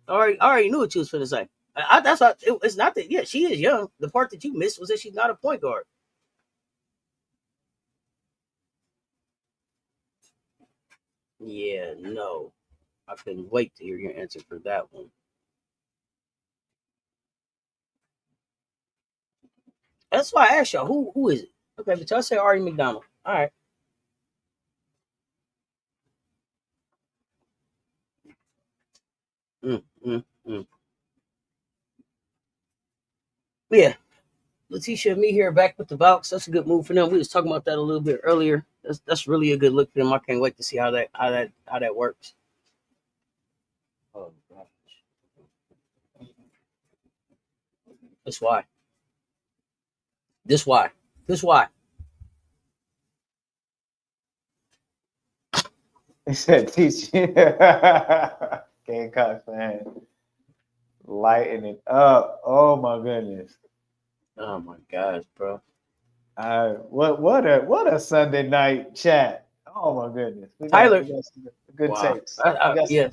I already knew what you was finna say. That's why it's not that. Yeah, she is young. The part that you missed was that she's not a point guard. Yeah, no. I couldn't wait to hear your answer for that one. That's why I asked y'all, who is it? Okay, but y'all say Ari McDonald. All right. Yeah. Letitia and me here back with the Valks. That's a good move for them. We was talking about that a little bit earlier. That's really a good look for them. I can't wait to see how that works. Oh gosh. This why. He said, "Teach Gamecock fan, lighten it up." Oh my goodness. Oh my gosh, bro. What a Sunday night chat. Oh my goodness. Tyler, good takes. Yeah,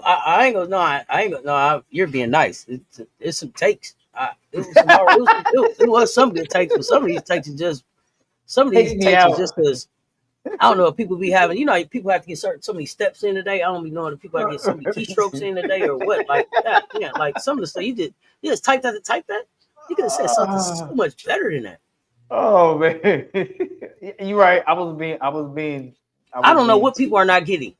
I ain't gonna. No, I ain't gonna. No, you're being nice. It's some takes. It was some good takes, but some of these takes are just because I don't know if people be having. You know, people have to get so many steps in today. I don't be knowing if people have to get so many keystrokes in today or what. Like that. Yeah, like some of the stuff you just type that. You could have said something so much better than that. Oh man, you're right. I don't know what people are not getting.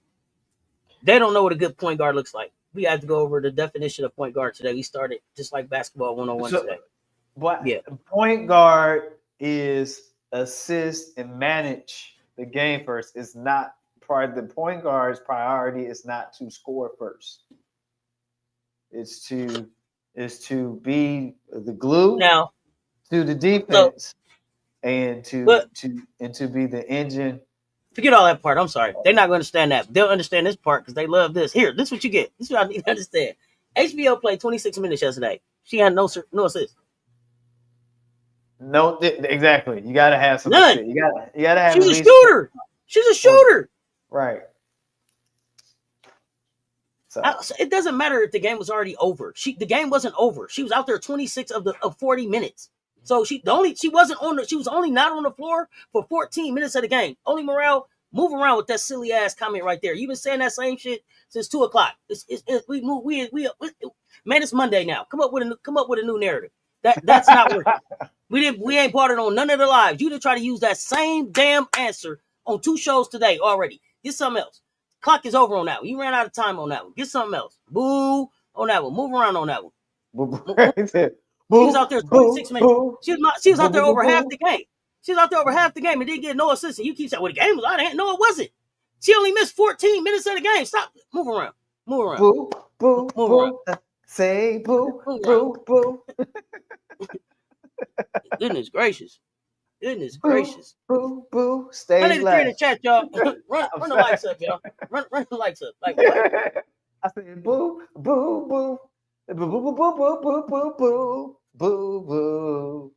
They don't know what a good point guard looks like. We had to go over the definition of point guard today. We started just like basketball 101 So, today. what Yeah. point guard is assist and manage the game first. It's not part of the point guard's priority is not to score first. It's to be the glue Now, to the so, defense and but to be the engine. forget all that part. I'm sorry. They're not going to understand that. They'll understand this part because they love this. Here, this is what you get. This is what I need to understand. HBO played 26 minutes yesterday. She had no assists. No, exactly. You got to have some. None. You got to have She's at a least shooter. She's a shooter. right. So It doesn't matter if the game was already over. The game wasn't over. She was out there 26 of 40 minutes. So she was only not on the floor for 14 minutes of the game. Only Morale, move around with that silly ass comment right there. You've been saying that same shit since 2:00. Man, it's Monday now. Come up with a new narrative. That's not working. We ain't brought it on none of the lives. You done try to use that same damn answer on 2 shows today already. Get something else. Clock is over on that one. You ran out of time on that one. Get something else. Boo on that one. Move around on that one. She was out there 26 minutes. She was out there over half the game. She was out there over half the game and didn't get no assist. And you keep saying, well, the game was out of hand. No, it wasn't. She only missed 14 minutes of the game. Stop. Move around. Move around. Boo, boo, Move boo. around. Say boo, boo, boo. Goodness gracious. Goodness gracious. Boo, boo. Stay Run in the chat, y'all. run the lights up, y'all. Run the lights up. Like what? I said boo, boo, boo. Boo, boo, boo, boo, boo, boo, boo, boo,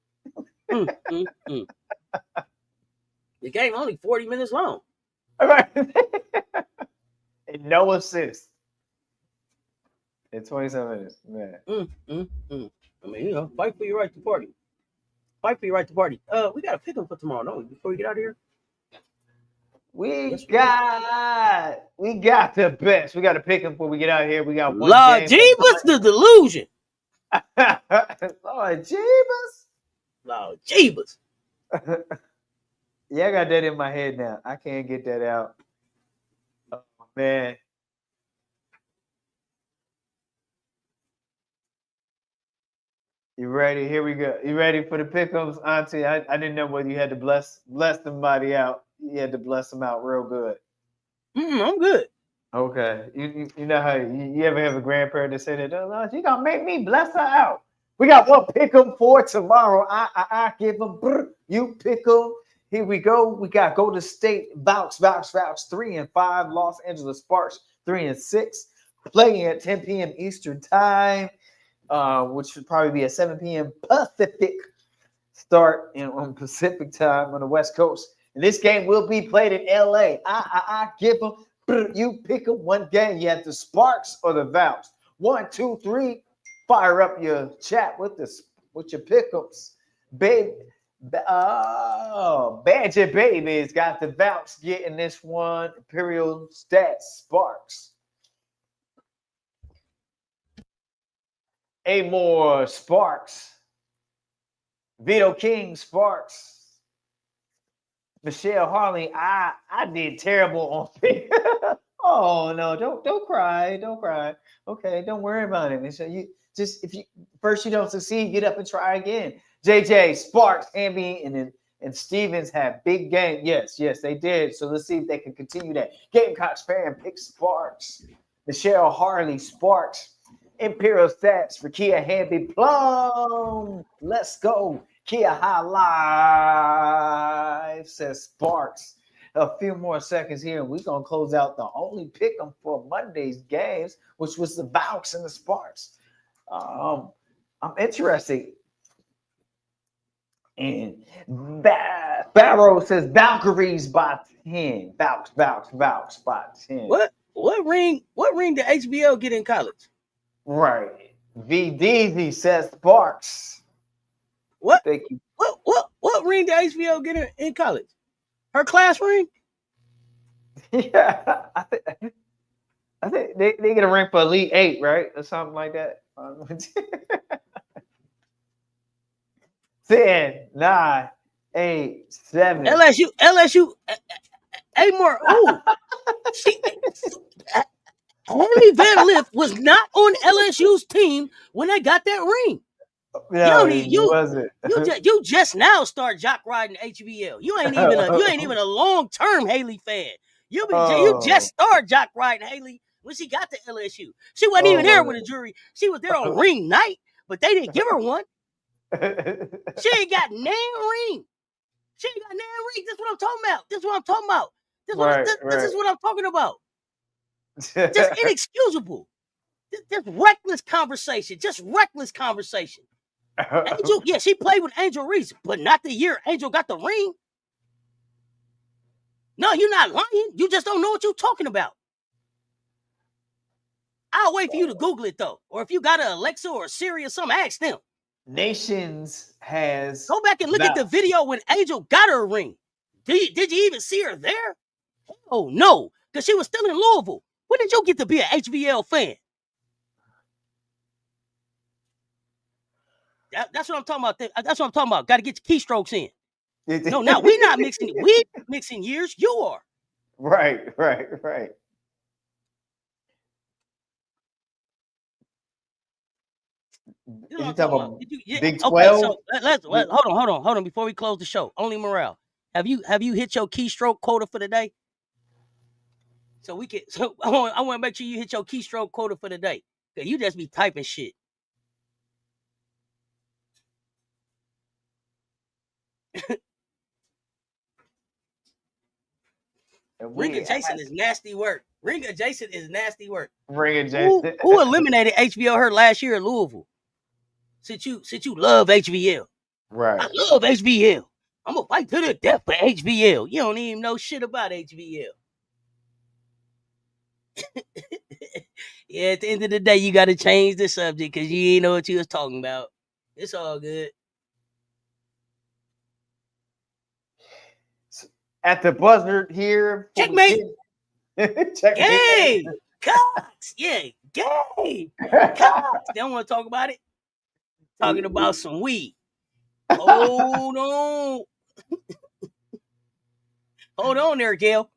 boo. The game only 40 minutes long. All right. And no assist. In 27 minutes, man. I mean, fight for your right to party. Fight for your right to party. We got to pick them for tomorrow, don't we? Before we get out of here. We got the best. We got to pick them before we get out of here. We got one Lord Jeebus, the delusion. Lord Jeebus. Lord Jeebus. Yeah, I got that in my head now. I can't get that out. Oh, man. You ready? Here we go. You ready for the pick'ems, Auntie? I didn't know whether you had to bless somebody out. You had to bless them out real good. I'm good. Okay. You know how you ever have a grandparent that say that, oh, you gonna make me bless her out. We got one pick'em for tomorrow. I give them. You pick them. Here we go. We got Golden State Vouch 3-5. Los Angeles Sparks 3-6. Playing at 10 p.m. Eastern time. Which should probably be a 7 p.m. Pacific start on Pacific time on the West Coast. And this game will be played in LA. I give them. You pick up one game. You have the Sparks or the Vouch. 1, 2, 3. Fire up your chat with your pickups, babe. Badger Baby's got the Vouch getting this one. Imperial Stats Sparks. Amore Sparks. Vito King Sparks. Michelle Harley, I did terrible on pick. Oh no, don't cry. Don't cry. Okay, don't worry about it. So you just if you don't succeed, get up and try again. JJ, Sparks, Hamby, and Stevens had big game. Yes, they did. So let's see if they can continue that. Gamecocks fan pick Sparks. Michelle Harley, Sparks. Imperial Stats for Kia Hamby Plum. Let's go. Kia High Live says Sparks. A few more seconds here, and we're going to close out the only pick 'em for Monday's games, which was the Vouch and the Sparks. I'm interested. And Barrow says Valkyries by 10. Vouch by 10. What ring did HBO get in college? Right. VDZ says Sparks. What? Thank you. What ring did HBO get in college? Her class ring? Yeah, I think they get a ring for Elite 8, right? Or something like that. 10, 9, 8, 7. LSU, Amor, who? Haley Van Lith was not on LSU's team when they got that ring. No, he wasn't. You just now start jock riding HBL. You ain't even a long term Haley fan. You just started jock riding Haley when she got to LSU. She wasn't even there with a jury. She was there on ring night, but they didn't give her one. She ain't got nan ring. She ain't got nan ring. This is what I'm talking about. This is what I'm talking about. This is what I'm talking about. Just inexcusable. Just reckless conversation. Angel, yeah, she played with Angel Reese, but not the year Angel got the ring. No, you're not lying. You just don't know what you're talking about. I'll wait for you to Google it, though. Or if you got an Alexa or a Siri or something, ask them. Nations has... Go back and look at the video when Angel got her ring. Did you even see her there? Oh, no, because she was still in Louisville. When did you get to be an HBL fan? That's what I'm talking about. That's what I'm talking about. Got to get your keystrokes in. No, now we're not mixing. We mixing years. You are. Right. You know what I'm talking about? Big 12? Okay, so hold on. Before we close the show, only morale. Have you hit your keystroke quota for the day? So we can. So I want to make sure you hit your keystroke quota for the day. Cause you just be typing shit. Ring adjacent is nasty work. Ring adjacent is nasty work. Ring adjacent. Who eliminated HBL her last year at Louisville? Since you love HBL. Right. I love HBL. I'm gonna fight to the death for HBL. You don't even know shit about HBL. Yeah, at the end of the day, you gotta change the subject because you ain't know what you was talking about. It's all good. At the buzzer here. Checkmate. Gay. Cox. Yeah, gay. Cox. They don't want to talk about it. Talking about some weed. Hold on. Hold on there, Gail.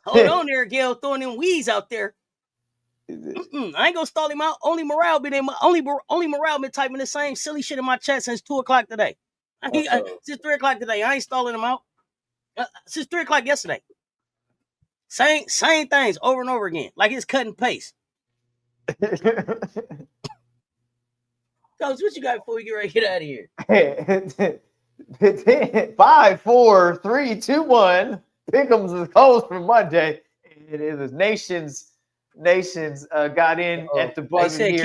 Hold on there, Gail. Throwing them weeds out there. I ain't gonna stall him out. Only morale been typing the same silly shit in my chat since 2:00 today. Since 3:00 today. I ain't stalling him out. Since 3:00 yesterday. Same things over and over again. Like it's cut and paste. Coach, what you got before we get ready to get out of here? 5, 4, 3, 2, 1. Pick'ems is closed for Monday. It is Nations got in at the buzzer. They said here.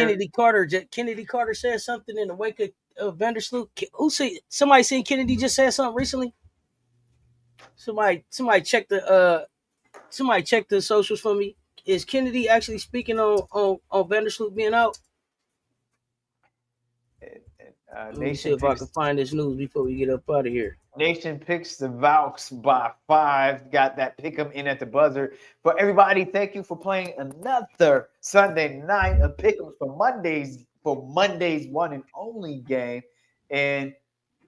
Kennedy Carter said something in the wake of Vandersloot. Somebody seen Kennedy just said something recently? Somebody check the socials for me. Is Kennedy actually speaking on Vandersloot being out? Let me see if I can find this news before we get up out of here. Nation picks the Valks by 5. Got that pick 'em in at the buzzer. For everybody, thank you for playing another Sunday night of pick 'em for Monday's one and only game. And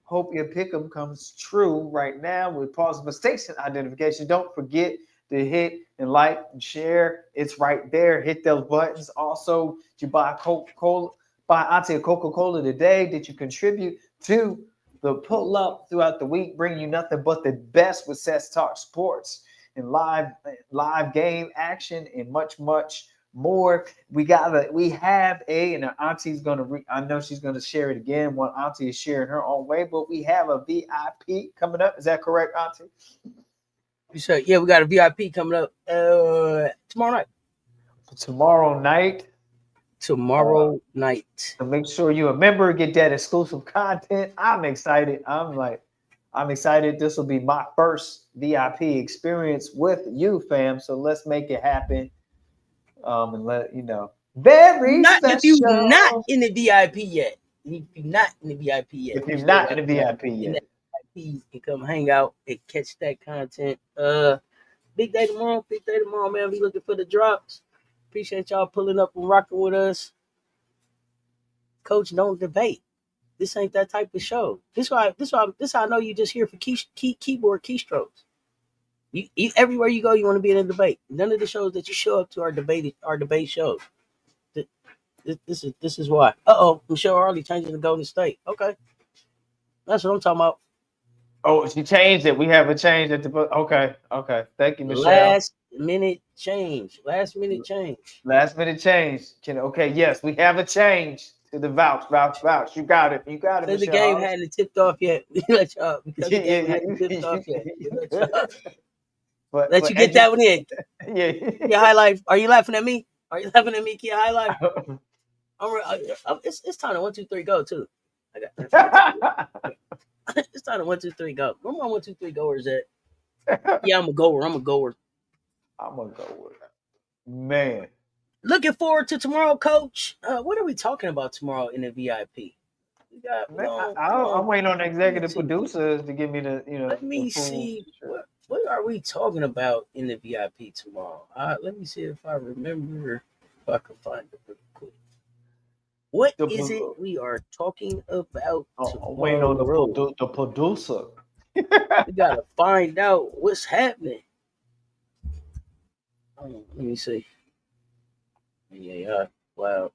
hope your pick 'em comes true right now with possible station identification. Don't forget to hit and like and share. It's right there. Hit those buttons. Also, did you buy Coca-Cola? Buy Auntie a Coca-Cola today? Did you contribute to the pull-up throughout the week, bringing you nothing but the best with Seth Talk Sports and live game action and much more. We have and our Auntie's I know she's gonna share it again. One Auntie is sharing her own way, but we have a VIP coming up. Is that correct, Auntie? You said, yeah, we got a VIP coming up tomorrow night. Tomorrow night. So make sure you're a member, get that exclusive content. I'm excited. I'm excited. This will be my first VIP experience with you, fam. So let's make it happen. And let you know. Very special. If you're not in the VIP yet. VIPs can come hang out and catch that content. Big day tomorrow, man. We looking for the drops. Appreciate y'all pulling up and rocking with us. Coach, don't debate. This ain't that type of show. This how I know you just here for keyboard keystrokes. You everywhere you go, you want to be in a debate. None of the shows that you show up to are debate shows. This is why. Michelle Arley changing the Golden State. Okay, that's what I'm talking about. Oh, she changed it. We have a change at the okay. Thank you, Michelle. Last minute change. Last minute change. Yes, we have a change to the vouch. You got it, Michelle. Michelle. The game hadn't tipped off yet. We let y'all because the game hadn't tipped off yet. Let you get that one in. Yeah. Your highlight. Are you laughing at me? Are you laughing at me? Key highlight. It's time to 1, 2, 3 go too. It's time to 1, 2, 3 go. Where my 1, 2, 3 goers at? Yeah, I'm a goer. I'm a goer. Man. Looking forward to tomorrow, Coach. What are we talking about tomorrow in the VIP? I'm waiting on the executive producers to give me the Let me see. What are we talking about in the VIP tomorrow? Let me see if I remember. If I can find it real quick. What is it we are talking about tomorrow? I'm waiting on the producer. We gotta find out what's happening. Let me see. Yeah. Wow.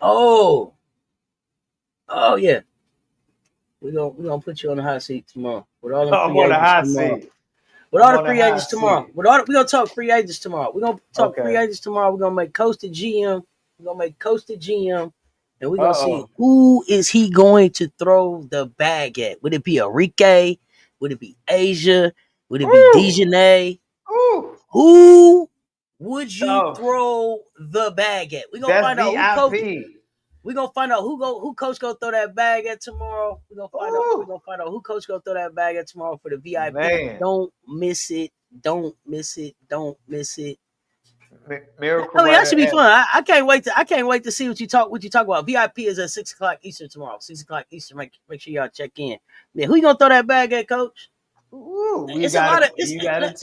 Oh yeah. We're gonna put you on the hot seat tomorrow. With all the free agents tomorrow. With all the free agents tomorrow. We're gonna talk free agents tomorrow. We're gonna talk free agents tomorrow. We're gonna make Coach the GM. We're gonna make Coach the GM. And we're gonna see who is he going to throw the bag at. Would it be Enrique? Would it be Asia? Would it be Dejanay? Who would you throw the bag at? We're gonna find out who Coach. We're gonna find out who Coach gonna throw that bag at tomorrow. We're gonna find out who Coach gonna throw that bag at tomorrow for the VIP. Man. Don't miss it. Don't miss it. Don't miss it. Miracle. I mean, that should be fun. I can't wait to see what you talk about. VIP is at 6:00 Eastern tomorrow. 6:00 Eastern. Make sure y'all check in. Yeah, who you gonna throw that bag at, Coach? Ooh, you got it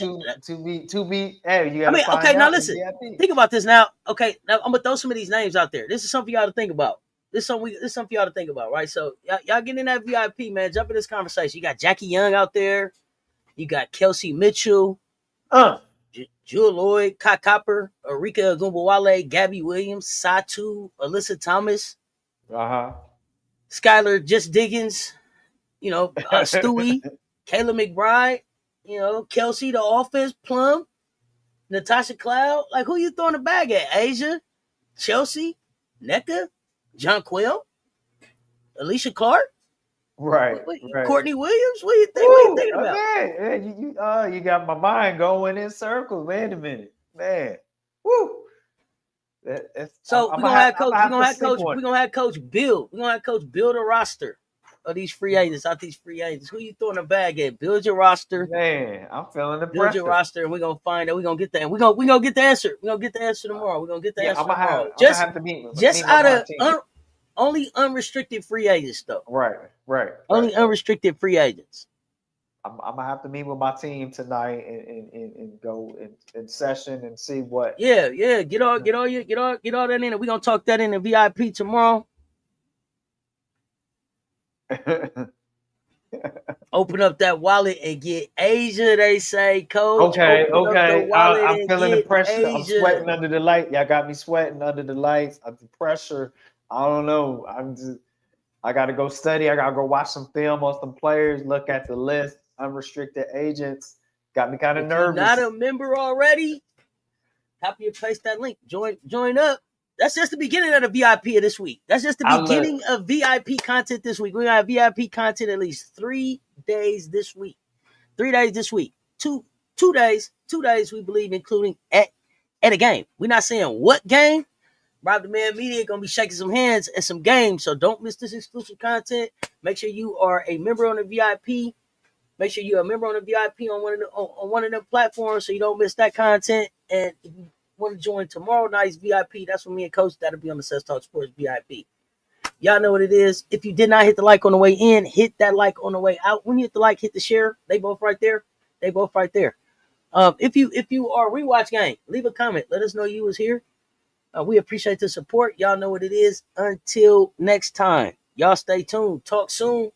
to be. Hey, you got to find out. Now listen. Think about this now. Okay, now I'm gonna throw some of these names out there. This is something y'all to think about. This is something for y'all to think about, right? So y'all get in that VIP, man. Jump in this conversation. You got Jackie Young out there. You got Kelsey Mitchell. Jewel Lloyd, Kai Copper, Arika Agumbawale, Gabby Williams, Satu, Alyssa Thomas, Skylar Just Diggins, Stewie, Kayla McBride, Kelsey, the offense, Plum, Natasha Cloud. Like, who you throwing the bag at? Asia, Chelsea, NECA, John Quill, Alicia Clark? Right. Courtney Williams? What do you think? What are you thinking about? Man, you got my mind going in circles. Wait a minute, man. Woo. So we're gonna have Coach. We're gonna have Coach build. We're gonna have Coach build a roster of these free agents. Who you throwing the bag at? Build your roster. Man, I'm feeling the pressure. Build your roster, and we're gonna find out. We're gonna get that. We're gonna get the answer. We're gonna get the answer tomorrow. We're gonna get the answer tomorrow. I'm gonna have to meet out of only unrestricted free agents, though. Right. Only unrestricted free agents. I'm gonna have to meet with my team tonight and go in session and see what. Yeah. Get all that in, and we're gonna talk that in the VIP tomorrow. Open up that wallet and get Asia. They say, Coach. Okay. I'm feeling the pressure. Asia. I'm sweating under the light. Y'all got me sweating under the lights. The pressure. I don't know. I got to go study. I got to go watch some film on some players, look at the list, unrestricted agents. Got me kind of nervous. You're not a member already? Copy and paste that link. Join up. That's just the beginning of the VIP of this week. That's just the beginning of VIP content this week. We're going to have VIP content at least 3 days this week. 3 days this week. Two days we believe, including at a game. We're not saying what game. Rob the Man Media going to be shaking some hands at some games, so don't miss this exclusive content. Make sure you are a member on the VIP. Make sure you're a member on the VIP on one of the platforms so you don't miss that content. And if you want to join tomorrow night's VIP, that's when me and Coach that'll be on the Sess Talk Sports VIP. Y'all know what it is. If you did not hit the like on the way in, hit that like on the way out. When you hit the like, hit the share. They both right there. They both right there. If you are a rewatch gang, leave a comment. Let us know you was here. We appreciate the support. Y'all know what it is. Until next time, y'all stay tuned. Talk soon.